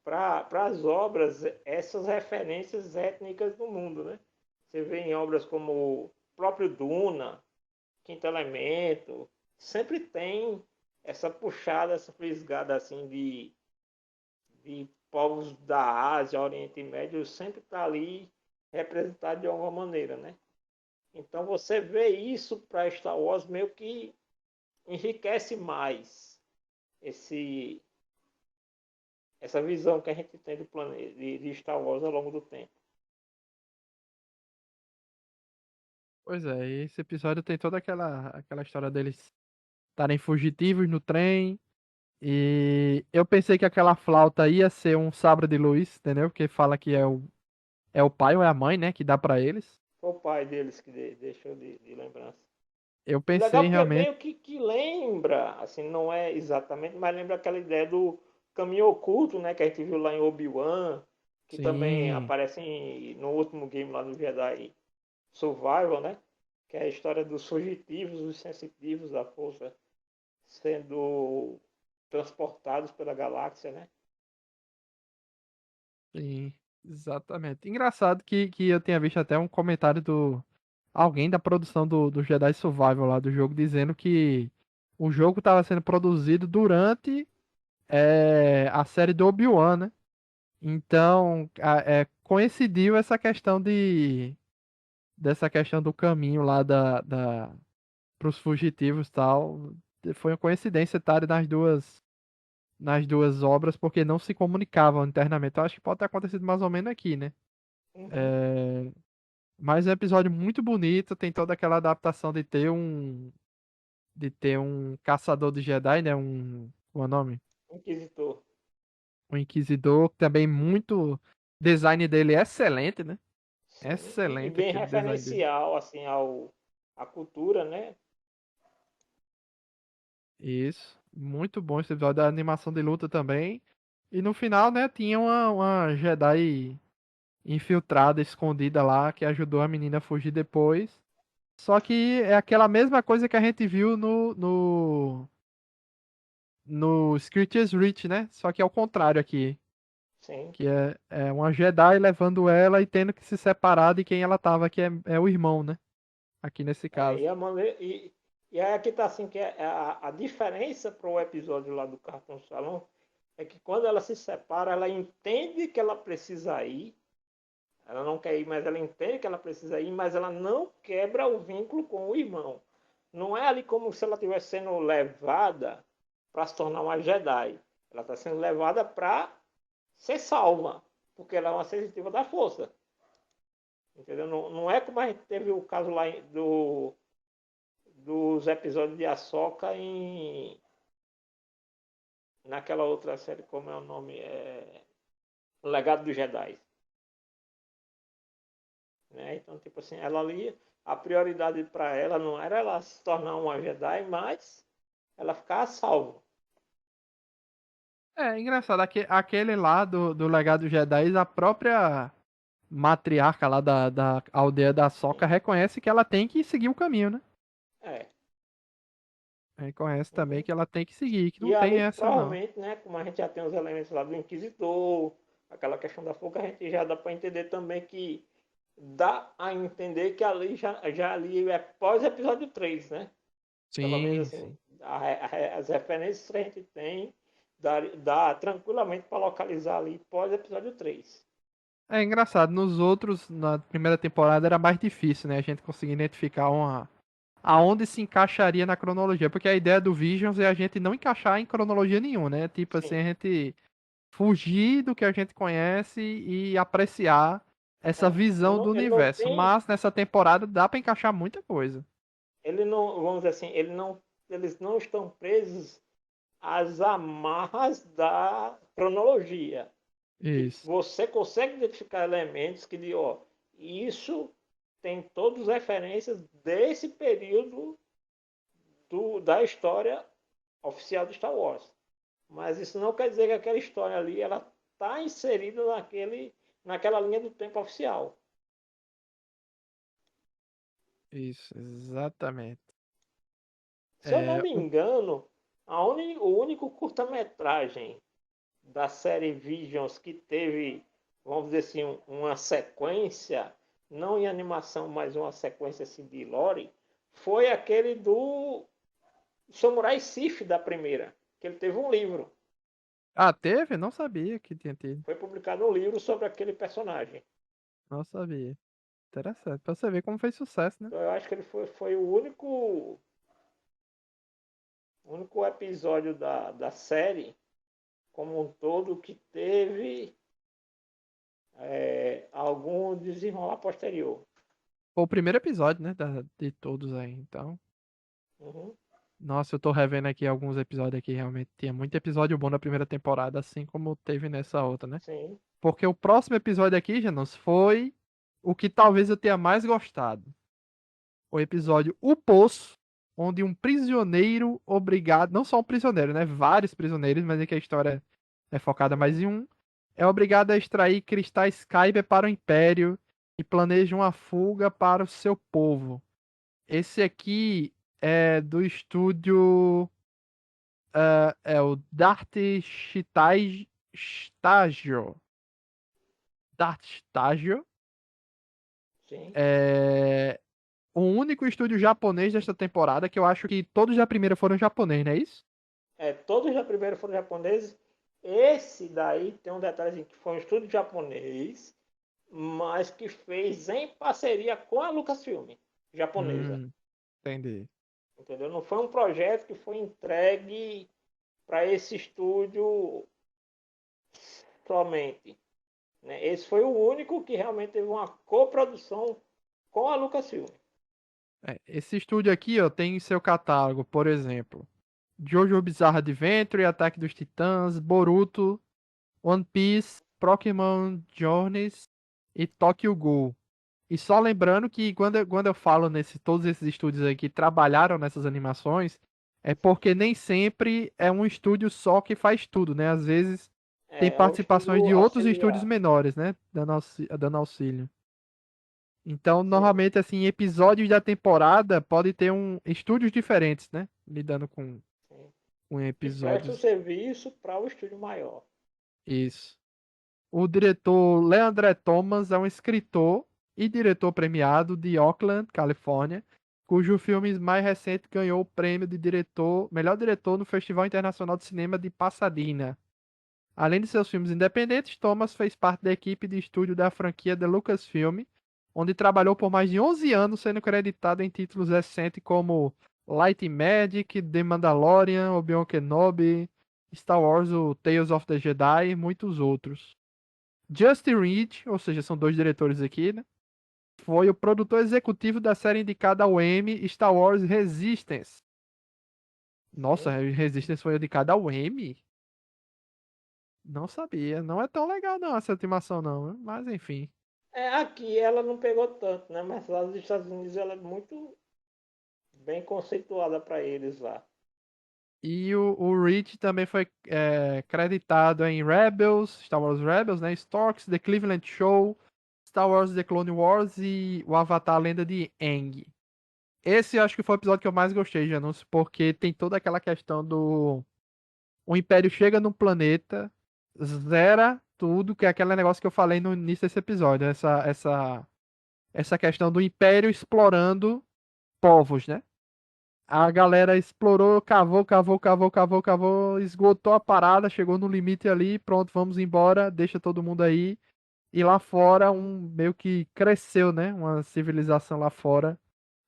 Speaker 2: para as obras essas referências étnicas do mundo, né? Você vê em obras como o próprio Duna, Quinto Elemento, sempre tem essa puxada, essa fisgada assim de povos da Ásia, Oriente Médio, sempre está ali representado de alguma maneira, né? Então você vê isso para Star Wars meio que enriquece mais esse essa visão que a gente tem do planeta de Star Wars ao longo do tempo.
Speaker 1: Pois é, e esse episódio tem toda aquela história deles estarem fugitivos no trem. E eu pensei que aquela flauta ia ser um sabre de luz, entendeu? Porque fala que é o pai ou é a mãe, né? Que dá pra eles.
Speaker 2: Foi o pai deles que deixou de lembrança.
Speaker 1: Eu
Speaker 2: E legal
Speaker 1: pensei
Speaker 2: porque
Speaker 1: realmente.
Speaker 2: meio que lembra, assim, não é exatamente, mas lembra aquela ideia do caminho oculto, né? Que a gente viu lá em Obi-Wan, que também
Speaker 1: Sim,
Speaker 2: aparece no último game lá no Jedi Survival, né? Que é a história dos fugitivos, os sensitivos da força sendo transportados pela galáxia, né?
Speaker 1: sim, exatamente. Engraçado que eu tenha visto até um comentário do alguém da produção do Jedi Survival lá do jogo dizendo que o jogo estava sendo produzido durante a série do Obi-Wan, né? Então, coincidiu essa questão dessa questão do caminho lá para os fugitivos e tal. Foi uma coincidência estar nas duas obras porque não se comunicavam internamente. Eu acho que pode ter acontecido mais ou menos aqui, né?
Speaker 2: Uhum.
Speaker 1: É, mas é um episódio muito bonito, tem toda aquela adaptação de ter um caçador de Jedi, né? Qual é o nome?
Speaker 2: Inquisitor.
Speaker 1: Um inquisidor, que também muito design dele é excelente, né?
Speaker 2: Sim. E
Speaker 1: Excelente
Speaker 2: bem
Speaker 1: aquele design dele.
Speaker 2: referencial, assim, à cultura, né?
Speaker 1: Isso. Muito bom esse episódio da animação de luta também. E no final, né, tinha uma Jedi infiltrada, escondida lá, que ajudou a menina a fugir depois. Só que é aquela mesma coisa que a gente viu no Scriptures Reach, né? Só que é o contrário aqui.
Speaker 2: Sim.
Speaker 1: Que é uma Jedi levando ela e tendo que se separar de quem ela tava, que é o irmão, né? Aqui nesse
Speaker 2: É,
Speaker 1: caso.
Speaker 2: e aí aqui tá assim, que a diferença para o episódio lá do Cartoon Salão é que quando ela se separa, ela entende que ela precisa ir, ela não quer ir, mas ela entende que ela precisa ir, mas ela não quebra o vínculo com o irmão. Não é ali como se ela estivesse sendo levada para se tornar uma Jedi. Ela está sendo levada para ser salva, porque ela é uma sensitiva da força. Entendeu? Não, não é como a gente teve o caso lá dos episódios de Ahsoka naquela outra série, como é o nome? O Legado dos Jedi. Né? Então, tipo assim, ela ali, a prioridade para ela não era ela se tornar uma Jedi, mas ela ficar a salvo.
Speaker 1: É engraçado, aquele lá do Legado Jedi, a própria matriarca lá da aldeia da Soca
Speaker 2: Sim.
Speaker 1: reconhece que ela tem que seguir o caminho, né?
Speaker 2: É.
Speaker 1: Reconhece também
Speaker 2: Uhum.
Speaker 1: que ela tem que seguir, que não
Speaker 2: E
Speaker 1: tem
Speaker 2: ali,
Speaker 1: essa não.
Speaker 2: provavelmente, né, como a gente já tem os elementos lá do Inquisitor, aquela questão da fuga, a gente já dá para entender também que dá a entender que ali já ali é pós-episódio 3, né? Pelo menos
Speaker 1: Sim,
Speaker 2: assim,
Speaker 1: sim.
Speaker 2: as referências que a gente tem dá tranquilamente para localizar ali pós-episódio 3.
Speaker 1: É engraçado, nos outros, na primeira temporada era mais difícil, né? A gente conseguir identificar aonde se encaixaria na cronologia, porque a ideia do Visions é a gente não encaixar em cronologia nenhuma, né? Tipo assim,
Speaker 2: Sim.
Speaker 1: a gente fugir do que a gente conhece e apreciar essa
Speaker 2: É,
Speaker 1: visão do
Speaker 2: ele não
Speaker 1: universo.
Speaker 2: tem,
Speaker 1: Mas nessa temporada dá pra encaixar muita coisa.
Speaker 2: ele não, vamos dizer assim, eles não estão presos às amarras da cronologia. Que
Speaker 1: Isso,
Speaker 2: você consegue identificar elementos que de, ó, isso tem todas as referências desse período da história oficial de Star Wars. Mas isso não quer dizer que aquela história ali ela está inserida naquela linha do tempo oficial.
Speaker 1: isso, exatamente.
Speaker 2: Se eu não
Speaker 1: É,
Speaker 2: me engano, o único curta-metragem da série Visions que teve, vamos dizer assim, uma sequência, não em animação, mas uma sequência assim, de lore, foi aquele do Samurai Sif da primeira, que ele teve um livro.
Speaker 1: teve? Não sabia que tinha tido.
Speaker 2: Foi publicado um livro sobre aquele personagem.
Speaker 1: Não sabia. Interessante. Pra você ver como fez sucesso, né?
Speaker 2: Então eu acho que ele foi o único episódio da série como um todo que teve algum desenrolar posterior.
Speaker 1: Foi o primeiro episódio, né? De todos aí. Então.
Speaker 2: Uhum,
Speaker 1: Nossa, eu tô revendo aqui alguns episódios aqui, realmente. Tinha muito episódio bom na primeira temporada, assim como teve nessa outra, né?
Speaker 2: sim.
Speaker 1: Porque o próximo episódio aqui, Janos, foi o que talvez eu tenha mais gostado. O episódio O Poço, onde um prisioneiro obrigado, não só um prisioneiro, né? Vários prisioneiros, mas é que a história é focada mais
Speaker 2: Uhum.
Speaker 1: em um, é obrigado a extrair cristais Kyber para o Império e planeja uma fuga para o seu povo. Esse aqui é do estúdio é o Dart Stagio. Dart Stagio.
Speaker 2: Sim.
Speaker 1: É, o único estúdio japonês desta temporada, que eu acho que todos da primeira foram japonês, não é isso?
Speaker 2: Todos já primeiro foram japoneses. Esse daí tem um detalhe que foi um estúdio japonês, mas que fez em parceria com a Lucasfilm, japonesa.
Speaker 1: Entendi.
Speaker 2: Entendeu? Não foi um projeto que foi entregue para esse estúdio somente. Né? Esse foi o único que realmente teve uma coprodução com a Lucasfilm.
Speaker 1: Esse estúdio aqui, ó, tem em seu catálogo, por exemplo, Jojo Bizarre Adventure, Ataque dos Titãs, Boruto, One Piece, Pokémon Journeys e Tokyo Ghoul. E só lembrando que quando eu falo todos esses estúdios aí que trabalharam nessas animações, é porque nem sempre é um estúdio só que faz tudo, né? Às vezes tem
Speaker 2: É o
Speaker 1: participações
Speaker 2: estúdio
Speaker 1: de outros estúdios
Speaker 2: auxiliar.
Speaker 1: menores, né? Dando auxílio. Então, normalmente, assim, episódios da temporada pode ter estúdios diferentes, né? Lidando
Speaker 2: Sim,
Speaker 1: com
Speaker 2: que presta o
Speaker 1: episódios.
Speaker 2: serviço para o estúdio maior.
Speaker 1: Isso. O diretor Leandre Thomas é um escritor e diretor premiado de Oakland, Califórnia, cujo filme mais recente ganhou o prêmio de melhor diretor no Festival Internacional de Cinema de Pasadena. Além de seus filmes independentes, Thomas fez parte da equipe de estúdio da franquia The Lucasfilm, onde trabalhou por mais de 11 anos, sendo creditado em títulos recentes como Light and Magic, The Mandalorian, Obi-Wan Kenobi, Star Wars, o Tales of the Jedi e muitos outros. Justin Reed, ou seja, são dois diretores aqui, né? Foi o produtor executivo da série indicada ao Emmy Star Wars Resistance. Nossa,
Speaker 2: Sim.
Speaker 1: Resistance foi indicada ao Emmy? Não sabia. Não é tão legal não essa animação não, né? Mas enfim.
Speaker 2: Aqui ela não pegou tanto, né? Mas lá nos Estados Unidos ela é muito bem conceituada para eles lá.
Speaker 1: E o Reed também foi creditado em Rebels, Star Wars Rebels, né? Storks, The Cleveland Show, Star Wars The Clone Wars e o Avatar a Lenda de Aang. Esse eu acho que foi o episódio que eu mais gostei de anúncio, porque tem toda aquela questão do o Império chega num planeta, zera tudo, que é aquele negócio que eu falei no início desse episódio, essa questão do Império explorando povos, né? A galera explorou, cavou, cavou, cavou, cavou, cavou, esgotou a parada, chegou no limite ali, pronto, vamos embora, deixa todo mundo aí. E lá fora, meio que cresceu, né? Uma civilização lá fora,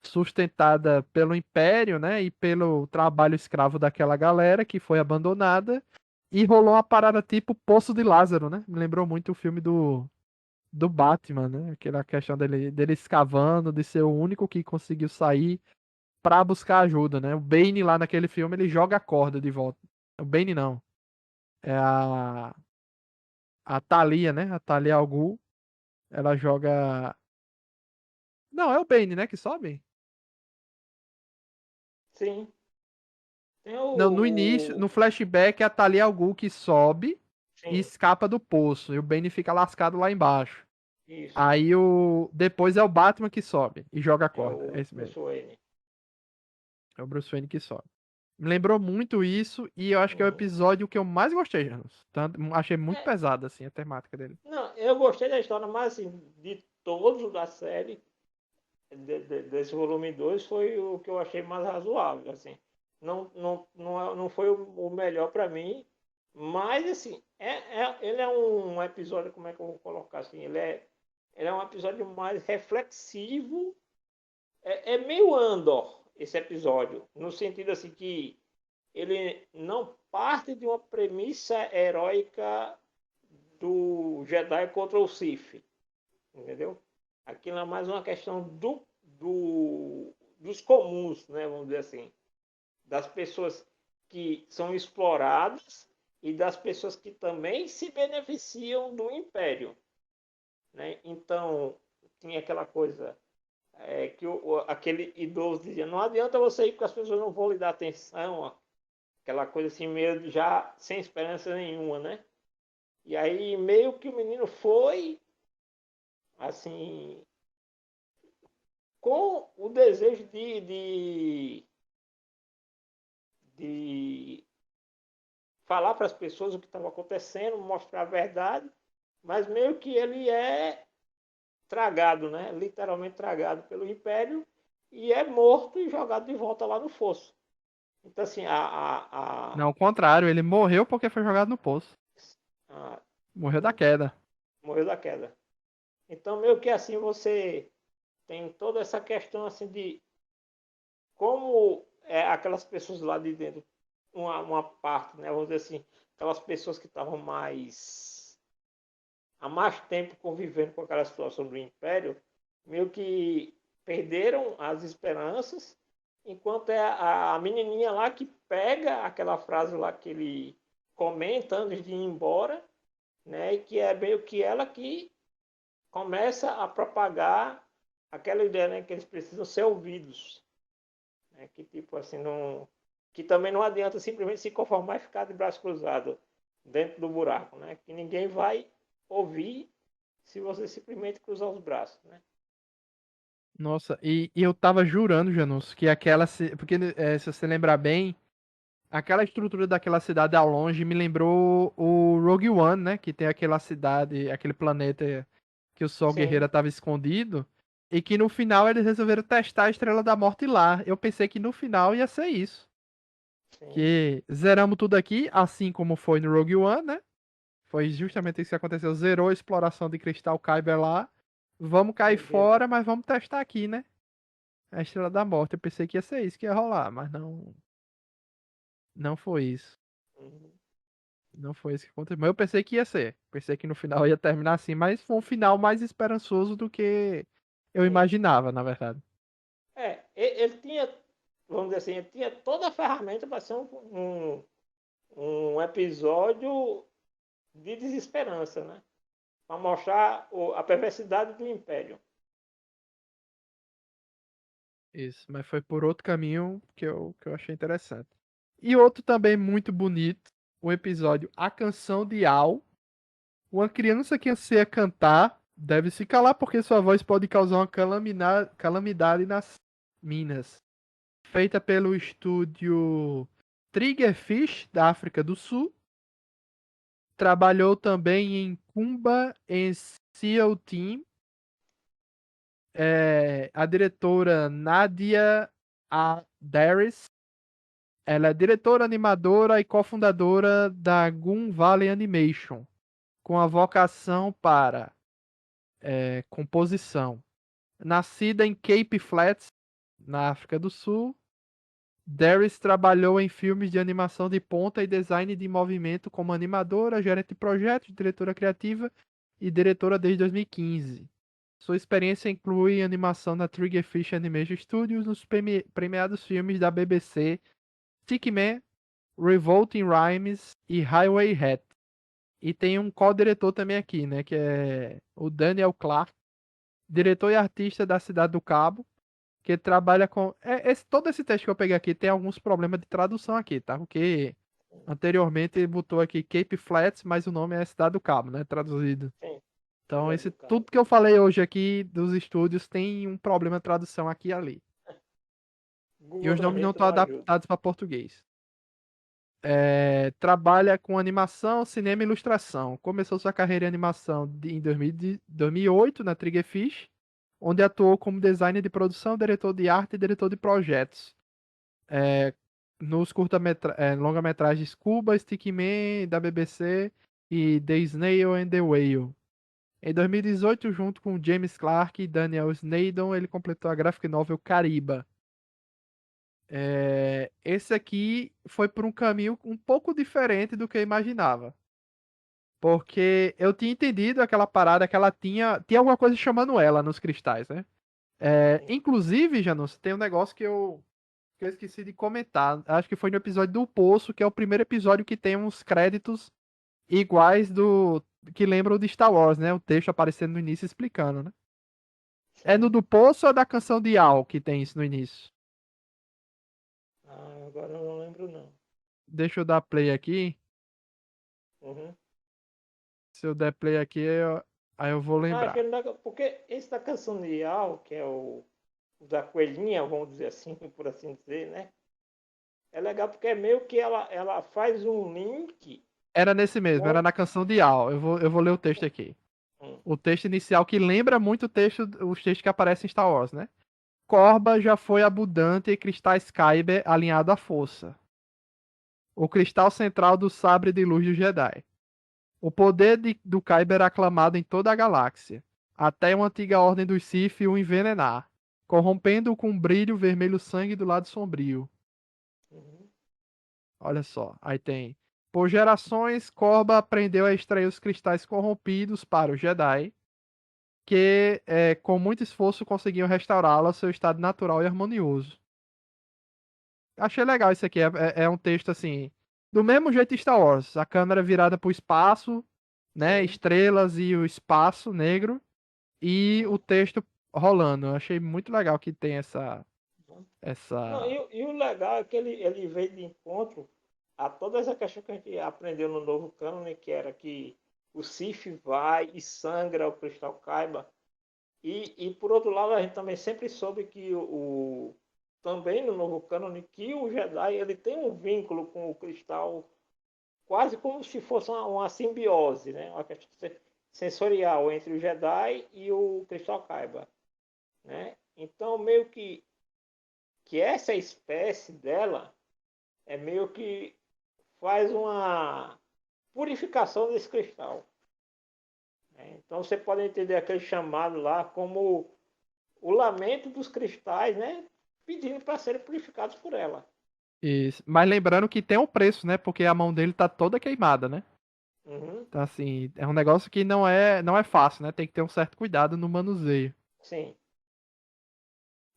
Speaker 1: sustentada pelo Império, né? E pelo trabalho escravo daquela galera que foi abandonada. E rolou uma parada tipo Poço de Lázaro, né? Me lembrou muito o filme do Batman, né? Aquela questão dele escavando, de ser o único que conseguiu sair pra buscar ajuda, né? O Bane lá naquele filme, ele joga a corda de volta. O Bane não. É a Thalia, né? A Thalia Al Ghul. Ela joga. Não, é o Bane, né? Que sobe?
Speaker 2: Sim. Tem
Speaker 1: Não, no início, no
Speaker 2: o...
Speaker 1: flashback, é a Thalia Al Ghul que sobe e
Speaker 2: Sim,
Speaker 1: escapa do poço. E o Bane fica lascado lá embaixo.
Speaker 2: isso.
Speaker 1: Aí depois é o Batman que sobe e joga a
Speaker 2: É
Speaker 1: corda. É
Speaker 2: o
Speaker 1: esse mesmo.
Speaker 2: Bruce Wayne.
Speaker 1: É o Bruce Wayne que sobe. Me lembrou muito isso e eu acho que é o
Speaker 2: Uhum.
Speaker 1: episódio que eu mais gostei, Janus. Achei muito
Speaker 2: É,
Speaker 1: pesado, assim, a temática dele.
Speaker 2: não, eu gostei da história, mas assim, de todos da série, desse volume 2 foi o que eu achei mais razoável, assim. Não foi o melhor para mim, mas assim, ele é um episódio, como é que eu vou colocar assim, ele é um episódio mais reflexivo, é meio Andor esse episódio, no sentido assim que ele não parte de uma premissa heróica do Jedi contra o Sith, entendeu? Aquilo é mais uma questão dos comuns, né, vamos dizer assim, das pessoas que são exploradas e das pessoas que também se beneficiam do Império. Né? Então, tinha aquela coisa que aquele idoso dizia, não adianta você ir porque as pessoas não vão lhe dar atenção, aquela coisa assim, meio já sem esperança nenhuma, né? E aí, meio que o menino foi, assim, com o desejo de falar para as pessoas o que estava acontecendo, mostrar a verdade, mas meio que ele é tragado, né? Literalmente tragado pelo Império e é morto e jogado de volta lá no fosso. Então, assim,
Speaker 1: Não, ao contrário, ele morreu porque foi jogado no poço.
Speaker 2: a-
Speaker 1: Morreu da queda.
Speaker 2: morreu da queda. Então, meio que assim, você tem toda essa questão assim de como aquelas pessoas lá de dentro, uma parte, né, vamos dizer assim, aquelas pessoas que estavam há mais tempo convivendo com aquela situação do Império, meio que perderam as esperanças, enquanto é a menininha lá que pega aquela frase lá que ele comenta antes de ir embora, né, e que é meio que ela que começa a propagar aquela ideia, né, que eles precisam ser ouvidos, né, que tipo assim não, que também não adianta simplesmente se conformar e ficar de braço cruzado dentro do buraco, né, que ninguém vai ouvir se você simplesmente cruzar os braços, né?
Speaker 1: Nossa, e eu tava jurando, Janus, que aquela. Porque se você lembrar bem, aquela estrutura daquela cidade ao longe me lembrou o Rogue One, né? Que tem aquela cidade, aquele planeta que o Sol
Speaker 2: Sim,
Speaker 1: Guerreiro tava escondido. E que no final eles resolveram testar a Estrela da Morte lá. Eu pensei que no final ia ser isso.
Speaker 2: sim.
Speaker 1: Que zeramos tudo aqui, assim como foi no Rogue One, né? Foi justamente isso que aconteceu. Zerou a exploração de Cristal Kyber lá. Vamos cair
Speaker 2: Beleza.
Speaker 1: fora, mas vamos testar aqui, né? A Estrela da Morte. Eu pensei que ia ser isso que ia rolar, mas não, não foi isso.
Speaker 2: Uhum.
Speaker 1: Não foi isso que aconteceu. Mas eu pensei que ia ser. Pensei que no final ia terminar assim, mas foi um final mais esperançoso do que eu
Speaker 2: Sim.
Speaker 1: imaginava, na verdade.
Speaker 2: Ele tinha, vamos dizer assim, ele tinha toda a ferramenta para ser um episódio de desesperança, né? Para mostrar a perversidade do Império.
Speaker 1: Isso, mas foi por outro caminho que eu achei interessante. E outro também muito bonito, o episódio A Canção de Al. Uma criança que anseia cantar deve se calar porque sua voz pode causar uma calamidade nas minas. Feita pelo estúdio Triggerfish, da África do Sul. Trabalhou também em Kumba e SEAL Team. A diretora Nadia Adaris. Ela é diretora, animadora e cofundadora da Gun Valley Animation, com a vocação para composição. Nascida em Cape Flats, na África do Sul, Darius trabalhou em filmes de animação de ponta e design de movimento como animadora, gerente de projetos, diretora criativa e diretora desde 2015. Sua experiência inclui animação na Triggerfish Animation Studios nos premiados filmes da BBC Stickman, Revolting Rhymes e Highway Hat. E tem um co-diretor também aqui, né, que é o Daniel Clark, diretor e artista da Cidade do Cabo, que trabalha com. Todo esse texto que eu peguei aqui tem alguns problemas de tradução aqui, tá? Porque anteriormente ele botou aqui Cape Flats, mas o nome é Cidade do Cabo, né? Traduzido.
Speaker 2: Sim,
Speaker 1: Então,
Speaker 2: cidade do
Speaker 1: tudo
Speaker 2: cabo.
Speaker 1: que eu falei hoje aqui dos estúdios tem um problema de tradução aqui e ali. E
Speaker 2: Google
Speaker 1: os nomes não
Speaker 2: Translate
Speaker 1: estão
Speaker 2: não ajuda.
Speaker 1: adaptados para português. Trabalha com animação, cinema e ilustração. Começou sua carreira em animação em 2008 na Triggerfish, onde atuou como designer de produção, diretor de arte e diretor de projetos. É, nos longa-metragens Cuba, Stickman, da BBC e The Snail and the Whale. Em 2018, junto com James Clark e Daniel Snedon, ele completou a graphic novel Cariba. Esse aqui foi por um caminho um pouco diferente do que eu imaginava. Porque eu tinha entendido aquela parada que ela tinha alguma coisa chamando ela nos cristais, né?
Speaker 2: Sim.
Speaker 1: Inclusive, Janus, tem um negócio que eu esqueci de comentar. Acho que foi no episódio do Poço, que é o primeiro episódio que tem uns créditos iguais do que lembram de Star Wars, né? O texto aparecendo no início explicando, né? É no
Speaker 2: Sim.
Speaker 1: do Poço ou é da canção de Al que tem isso no início?
Speaker 2: Ah, agora eu não lembro não.
Speaker 1: Deixa eu dar play aqui.
Speaker 2: Uhum.
Speaker 1: Se eu der play aqui, aí eu vou
Speaker 2: Ah,
Speaker 1: lembrar.
Speaker 2: aquele porque esse da canção de Al, que é o da coelhinha, vamos dizer assim, por assim dizer, né? É legal porque é meio que ela faz um link
Speaker 1: Era nesse mesmo, era
Speaker 2: com.
Speaker 1: na canção de Al. Eu vou ler o texto aqui.
Speaker 2: Hum,
Speaker 1: O texto inicial que lembra muito os textos que aparecem em Star Wars, né? Korba já foi abundante em cristais Kyber alinhado à força. O cristal central do sabre de luz do Jedi. O poder do Kyber é aclamado em toda a galáxia, até uma antiga ordem dos Sith o envenenar, corrompendo-o com um brilho vermelho sangue do lado sombrio.
Speaker 2: Uhum.
Speaker 1: Olha só, aí tem. Por gerações, Korba aprendeu a extrair os cristais corrompidos para os Jedi, que com muito esforço conseguiam restaurá-lo ao seu estado natural e harmonioso. Achei legal isso aqui. É um texto assim, do mesmo jeito de Star Wars, a câmera virada para o espaço, né?
Speaker 2: Sim.
Speaker 1: Estrelas e o espaço negro e o
Speaker 2: Uhum.
Speaker 1: texto rolando. Eu achei muito legal que tem essa,
Speaker 2: Uhum. Não,
Speaker 1: essa.
Speaker 2: e o legal é que ele veio de encontro a toda essa questão que a gente aprendeu no novo cânone, que era que o Sif vai e sangra o cristal Kaiba. E por outro lado, a gente também sempre soube que também no novo cânone, que o Jedi ele tem um vínculo com o cristal quase como se fosse uma simbiose, né? Uma questão sensorial entre o Jedi e o cristal Kaiba, né? Então, meio que essa espécie dela é meio que faz uma purificação desse cristal, né? Então, você pode entender aquele chamado lá como o lamento dos cristais, né? Pedindo para serem purificados por ela.
Speaker 1: Isso. Mas lembrando que tem um preço, né? Porque a mão dele tá toda queimada, né?
Speaker 2: Uhum.
Speaker 1: Então, assim, é um negócio que não é fácil, né? Tem que ter um certo cuidado no manuseio.
Speaker 2: Sim.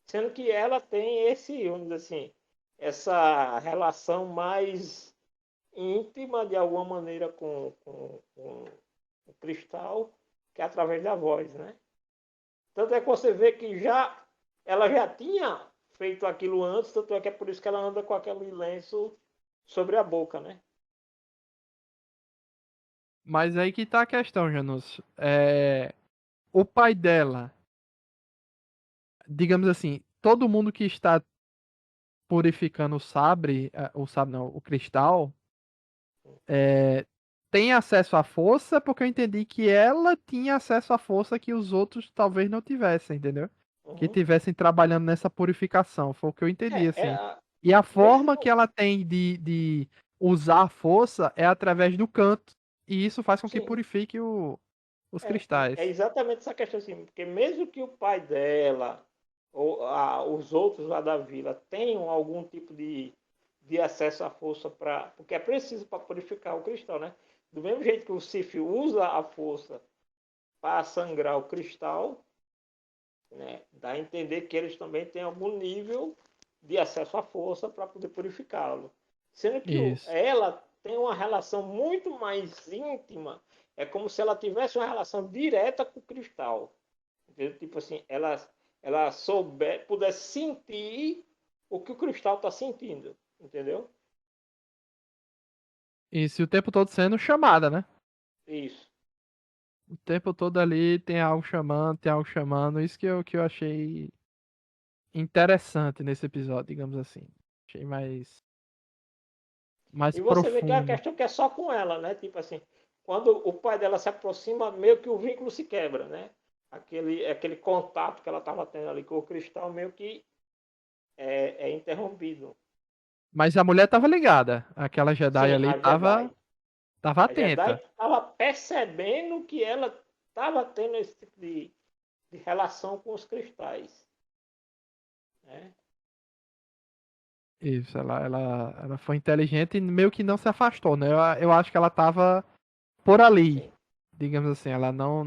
Speaker 2: Sendo que ela tem esse, vamos dizer assim, essa relação mais íntima de alguma maneira com o cristal, que é através da voz, né? Tanto é que você vê que ela já tinha feito aquilo antes, tanto é que é por isso que ela anda com aquele lenço sobre a boca, né?
Speaker 1: Mas aí que tá a questão, Janus. O pai dela, digamos assim, todo mundo que está purificando o sabre não, o cristal, é, tem acesso à força, porque eu entendi que ela tinha acesso à força que os outros talvez não tivessem, entendeu? Que
Speaker 2: Uhum.
Speaker 1: tivessem trabalhando nessa purificação, foi o que eu entendi,
Speaker 2: É,
Speaker 1: assim. E a forma que
Speaker 2: mesmo,
Speaker 1: ela tem de usar a força é através do canto, e isso faz com que
Speaker 2: sim,
Speaker 1: purifique os
Speaker 2: é
Speaker 1: cristais.
Speaker 2: exatamente essa questão assim, porque mesmo que o pai dela ou os outros lá da vila tenham algum tipo de acesso à força para, porque é preciso para purificar o cristal, né? Do mesmo jeito que o Sif usa a força para sangrar o cristal, né? Dá a entender que eles também têm algum nível de acesso à força para poder purificá-lo. Sendo que
Speaker 1: Isso.
Speaker 2: ela tem uma relação muito mais íntima, é como se ela tivesse uma relação direta com o cristal. Entendeu? Tipo assim, ela pudesse sentir o que o cristal está sentindo. Entendeu?
Speaker 1: Isso, e o tempo todo sendo chamada, né?
Speaker 2: Isso.
Speaker 1: O tempo todo ali tem algo chamando, tem algo chamando. Isso que eu achei interessante nesse episódio, digamos assim. Achei mais
Speaker 2: E você vê que é uma
Speaker 1: profundo.
Speaker 2: questão que é só com ela, né? Tipo assim, quando o pai dela se aproxima, meio que o vínculo se quebra, né? Aquele contato que ela estava tendo ali com o cristal meio que é interrompido.
Speaker 1: Mas a mulher tava ligada. Aquela Jedi
Speaker 2: Sim,
Speaker 1: ali
Speaker 2: a Jedi.
Speaker 1: tava
Speaker 2: A Jedi
Speaker 1: atenta.
Speaker 2: estava percebendo que ela estava tendo esse tipo de relação com os cristais. Né?
Speaker 1: Isso, ela foi inteligente e meio que não se afastou, né? Eu acho que ela tava por ali,
Speaker 2: Sim,
Speaker 1: digamos assim. Ela não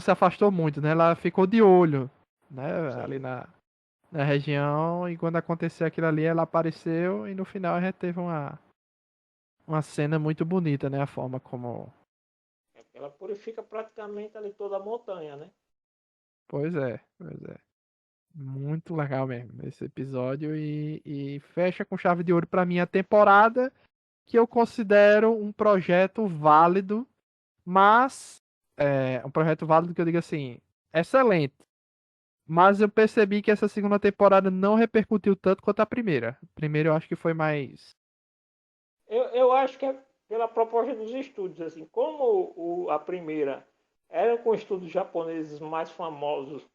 Speaker 1: se afastou muito, né? Ela ficou de olho, né? Ali
Speaker 2: sim.
Speaker 1: na região e quando aconteceu aquilo ali, ela apareceu e no final a gente teve uma cena muito bonita, né? A forma como.
Speaker 2: Ela purifica praticamente ali toda a montanha, né?
Speaker 1: Pois é, pois é. Muito legal mesmo esse episódio e fecha com chave de ouro pra mim a temporada que eu considero um projeto válido, mas um projeto válido que eu digo assim, excelente. Mas eu percebi que essa segunda temporada não repercutiu tanto quanto a primeira. A primeira eu acho que foi mais.
Speaker 2: Eu acho que é pela proposta dos estúdios. Assim, como a primeira era com estúdios japoneses mais famosos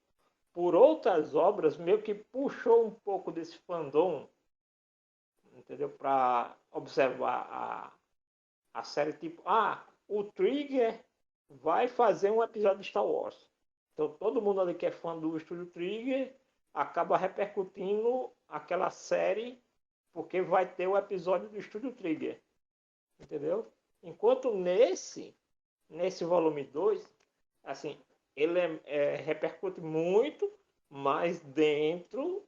Speaker 2: por outras obras, meio que puxou um pouco desse fandom, entendeu? Para observar a série, tipo, o Trigger vai fazer um episódio de Star Wars. Então todo mundo ali que é fã do estúdio Trigger acaba repercutindo aquela série porque vai ter o episódio do estúdio Trigger, entendeu? Enquanto nesse volume 2, assim, ele repercute muito, mas dentro,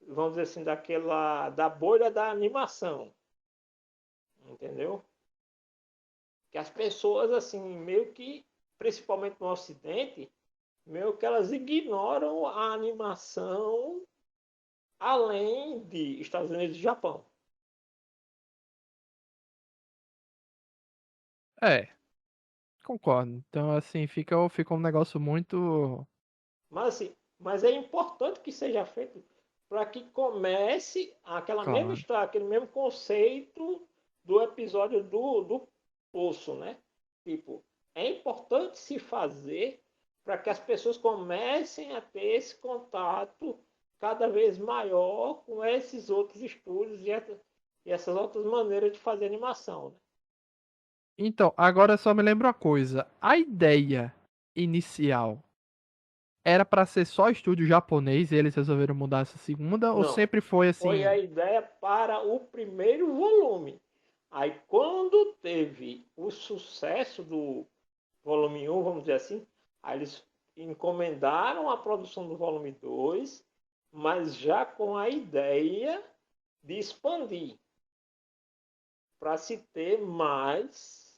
Speaker 2: vamos dizer assim, da bolha da animação, entendeu? Que as pessoas, assim, meio que, principalmente no Ocidente, meio que elas ignoram a animação além de Estados Unidos e Japão.
Speaker 1: É, concordo. Então, assim, fica um negócio muito.
Speaker 2: Mas é importante que seja feito para que comece aquela mesma
Speaker 1: Claro.
Speaker 2: história, aquele mesmo conceito do episódio do Poço, né? Tipo, é importante se fazer para que as pessoas comecem a ter esse contato cada vez maior com esses outros estúdios e essas outras maneiras de fazer animação, né?
Speaker 1: Então, agora só me lembra uma coisa. A ideia inicial era pra ser só estúdio japonês e eles resolveram mudar essa segunda, ou
Speaker 2: Não,
Speaker 1: sempre foi
Speaker 2: foi a
Speaker 1: assim?
Speaker 2: ideia para o primeiro volume. Aí, quando teve o sucesso do volume 1, vamos dizer assim, aí eles encomendaram a produção do volume 2, mas já com a ideia de expandir, para se ter mais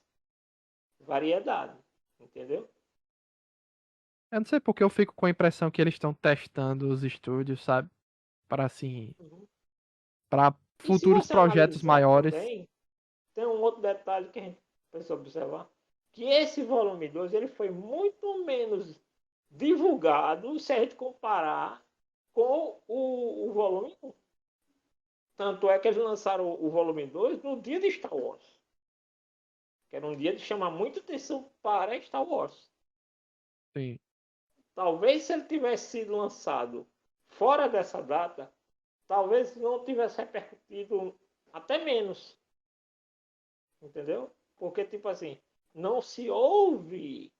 Speaker 2: variedade, entendeu?
Speaker 1: Eu não sei porque eu fico com a impressão que eles estão testando os estúdios, sabe? Para assim,
Speaker 2: Uhum.
Speaker 1: para
Speaker 2: E se
Speaker 1: futuros
Speaker 2: você
Speaker 1: projetos
Speaker 2: analisar
Speaker 1: maiores.
Speaker 2: também, tem um outro detalhe que a gente precisa observar, que esse volume 2 ele foi muito menos divulgado se a gente comparar com o volume 1. Tanto é que eles lançaram o volume 2 no dia de Star Wars, que era um dia de chamar muita atenção para Star Wars.
Speaker 1: Sim,
Speaker 2: Talvez se ele tivesse sido lançado fora dessa data, talvez não tivesse repercutido até menos, entendeu? Porque, tipo assim, não se ouve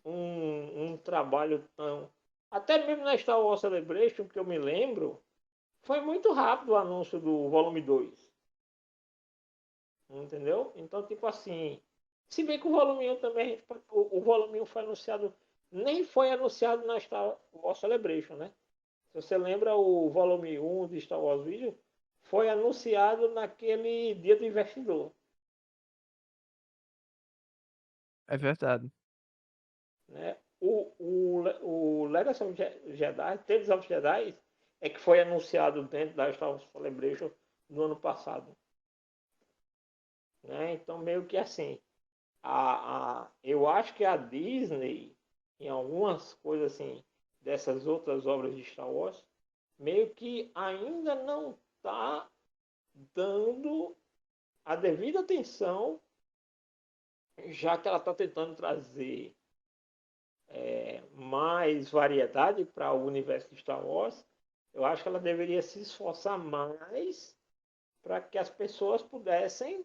Speaker 2: um trabalho tão. Até mesmo na Star Wars Celebration, que eu me lembro, foi muito rápido o anúncio do volume 2. Entendeu? Então, tipo assim. Se bem que o volume 1 também, o volume 1 foi anunciado. Nem foi anunciado na Star Wars Celebration, né? Se você lembra, o volume 1 de Star Wars Video foi anunciado naquele dia do investidor.
Speaker 1: é verdade.
Speaker 2: Né? O Legacy of Jedi, Tales of Jedi, é que foi anunciado dentro da Star Wars Celebration no ano passado. Né? Então, meio que assim, eu acho que a Disney, em algumas coisas assim, dessas outras obras de Star Wars, meio que ainda não está dando a devida atenção, já que ela está tentando trazer mais variedade para o universo de Star Wars. Eu acho que ela deveria se esforçar mais para que as pessoas pudessem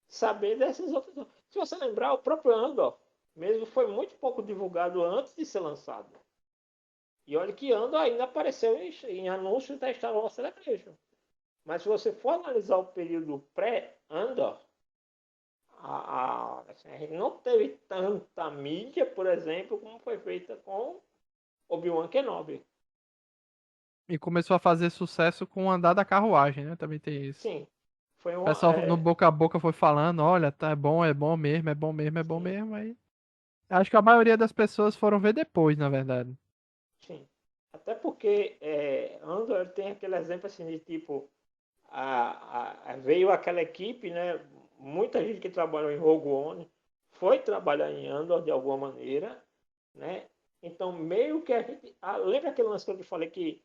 Speaker 2: saber dessas outras. Se você lembrar, o próprio Andor mesmo foi muito pouco divulgado antes de ser lançado. E olha que Andor ainda apareceu em anúncios da Star Wars Celebration. Mas se você for analisar o período pré-Andor, assim, a gente não teve tanta mídia, por exemplo, como foi feita com Obi-Wan Kenobi.
Speaker 1: E começou a fazer sucesso com o andar da carruagem, né? Também tem isso.
Speaker 2: Sim, foi
Speaker 1: O
Speaker 2: uma.
Speaker 1: pessoal no boca a boca foi falando, olha, tá é bom mesmo, é bom mesmo, é bom
Speaker 2: Sim,
Speaker 1: mesmo. Aí acho que a maioria das pessoas foram ver depois, na verdade.
Speaker 2: sim. Até porque Andor tem aquele exemplo assim de tipo, veio aquela equipe, né? Muita gente que trabalhou em Rogue One foi trabalhar em Andor de alguma maneira, né? Então, meio que a gente. Lembra aquele lance que eu te falei que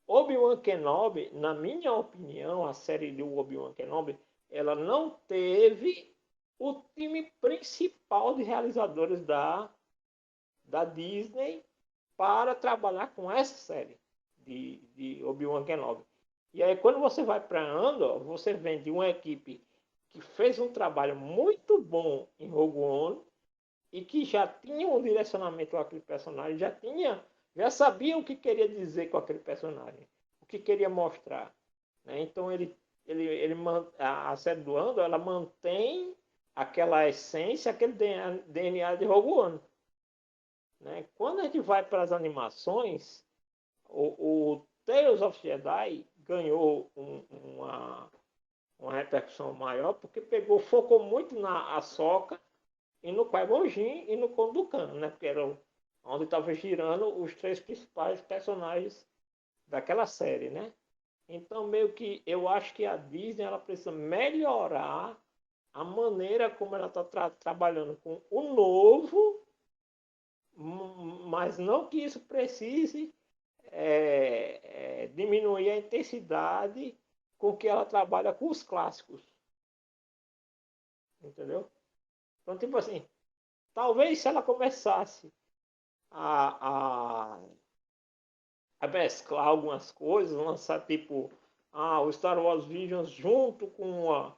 Speaker 2: Obi-Wan Kenobi, na minha opinião, a série do Obi-Wan Kenobi, ela não teve o time principal de realizadores da Disney para trabalhar com essa série de Obi-Wan Kenobi. E aí, quando você vai para Andor, você vem de uma equipe que fez um trabalho muito bom em Rogue One e que já tinha um direcionamento com aquele personagem, já sabia o que queria dizer com aquele personagem, o que queria mostrar. Né? Então, a série do Andor, ela mantém aquela essência, aquele DNA de Rogue One. Né? Quando a gente vai para as animações, o Tales of Jedi ganhou uma repercussão maior porque focou muito na Ahsoka e no Qui-Gon Jinn e no Conde Dooku, né? Porque era onde estava girando os 3 principais personagens daquela série, né? Então, meio que eu acho que a Disney ela precisa melhorar a maneira como ela está trabalhando com o novo, mas não que isso precise diminuir a intensidade com que ela trabalha com os clássicos. Entendeu? Então, tipo assim, talvez se ela começasse a, a, a mesclar algumas coisas, lançar tipo o Star Wars Visions junto com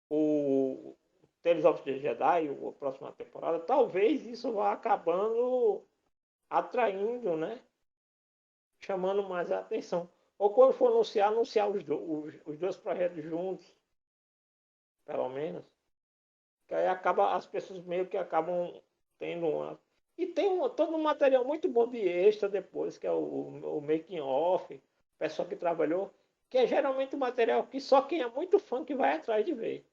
Speaker 2: o Tales of the Jedi, a próxima temporada, talvez isso vá acabando atraindo, né? Chamando mais a atenção. Ou quando for anunciar os 2 projetos juntos, pelo menos. Que aí as pessoas meio que acabam tendo uma. E tem todo um material muito bom de extra depois, que é o making off, o pessoal que trabalhou, que é geralmente um material que só quem é muito fã que vai atrás de ver.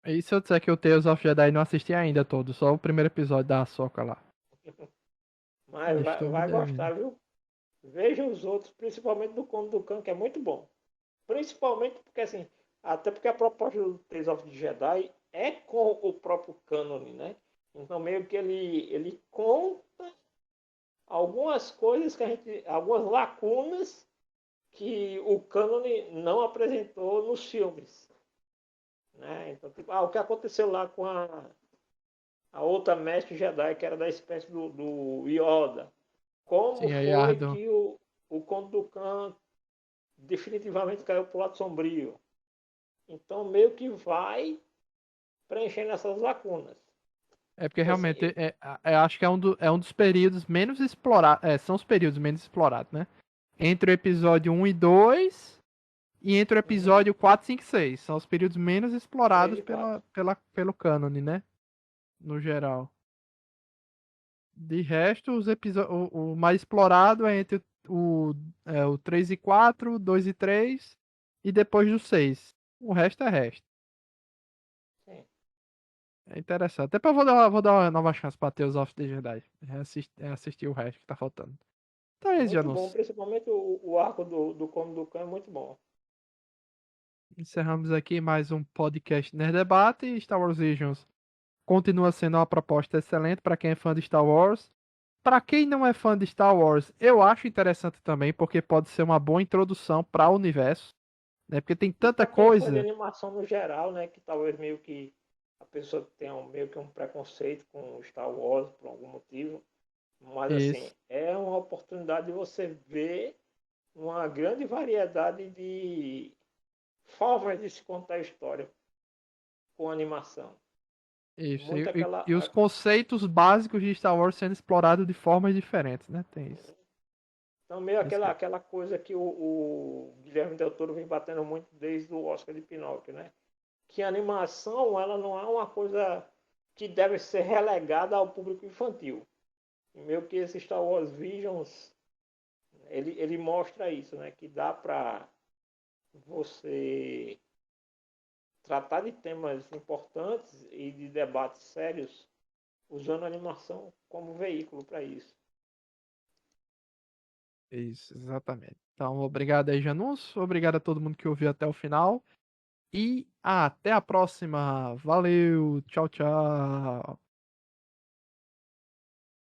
Speaker 1: E se eu disser que o Tales of Jedi não assisti ainda todo, só o primeiro episódio da Ahsoka lá.
Speaker 2: Mas
Speaker 1: Estou me
Speaker 2: vai
Speaker 1: devendo.
Speaker 2: gostar, viu? Veja os outros, principalmente do Conto do Khan, que é muito bom. Principalmente porque, assim, até porque a proposta do Tales of the Jedi é com o próprio cânone, né? Então, meio que ele conta algumas coisas algumas lacunas que o cânone não apresentou nos filmes. Né? Então, tipo, o que aconteceu lá com a outra mestre Jedi, que era da espécie do Yoda. Como
Speaker 1: Sim, a
Speaker 2: foi
Speaker 1: Yardo.
Speaker 2: que o Conde Dooku definitivamente caiu para o lado sombrio. Então, meio que vai preenchendo essas lacunas.
Speaker 1: É porque
Speaker 2: Tipo assim,
Speaker 1: realmente acho que é um dos períodos menos explorados. São os períodos menos explorados, né? Entre o episódio 1 e 2 e entre o episódio 4, 5 e 6. São os períodos menos
Speaker 2: 3
Speaker 1: explorados
Speaker 2: e 4.
Speaker 1: pelo cânone, né? No geral. De resto, o mais explorado é entre o 3 e 4, 2 e 3 e depois do 6. O resto é resto.
Speaker 2: Sim.
Speaker 1: É interessante. Depois eu vou dar uma nova chance pra Tales of the Jedi. Assistir o resto que tá faltando. Então é isso,
Speaker 2: Muito bom,
Speaker 1: Janus.
Speaker 2: principalmente o arco do Conde Dooku é muito bom.
Speaker 1: Encerramos aqui mais um podcast Nerd Debate. E Star Wars Visions continua sendo uma proposta excelente para quem é fã de Star Wars. Para quem não é fã de Star Wars, eu acho interessante também, porque pode ser uma boa introdução para o universo, né? Porque tem
Speaker 2: E
Speaker 1: tanta
Speaker 2: para quem é fã de
Speaker 1: coisa.
Speaker 2: animação no geral, né, que talvez meio que a pessoa tenha meio que um preconceito com Star Wars por algum motivo, mas assim,
Speaker 1: Isso,
Speaker 2: é uma oportunidade de você ver uma grande variedade de formas de se contar a história com animação.
Speaker 1: isso.
Speaker 2: Muito
Speaker 1: E os conceitos básicos de Star Wars sendo explorados de formas diferentes, né? Tem isso.
Speaker 2: então meio
Speaker 1: Isso que
Speaker 2: aquela coisa que o Guilherme Del Toro vem batendo muito desde o Oscar de Pinóquio, né? Que a animação ela não é uma coisa que deve ser relegada ao público infantil. E meio que esse Star Wars Visions ele mostra isso, né? Que dá para você tratar de temas importantes e de debates sérios usando a animação como veículo para isso.
Speaker 1: Isso, exatamente. Então, obrigado aí, Janus. Obrigado a todo mundo que ouviu até o final. E até a próxima. Valeu, tchau, tchau.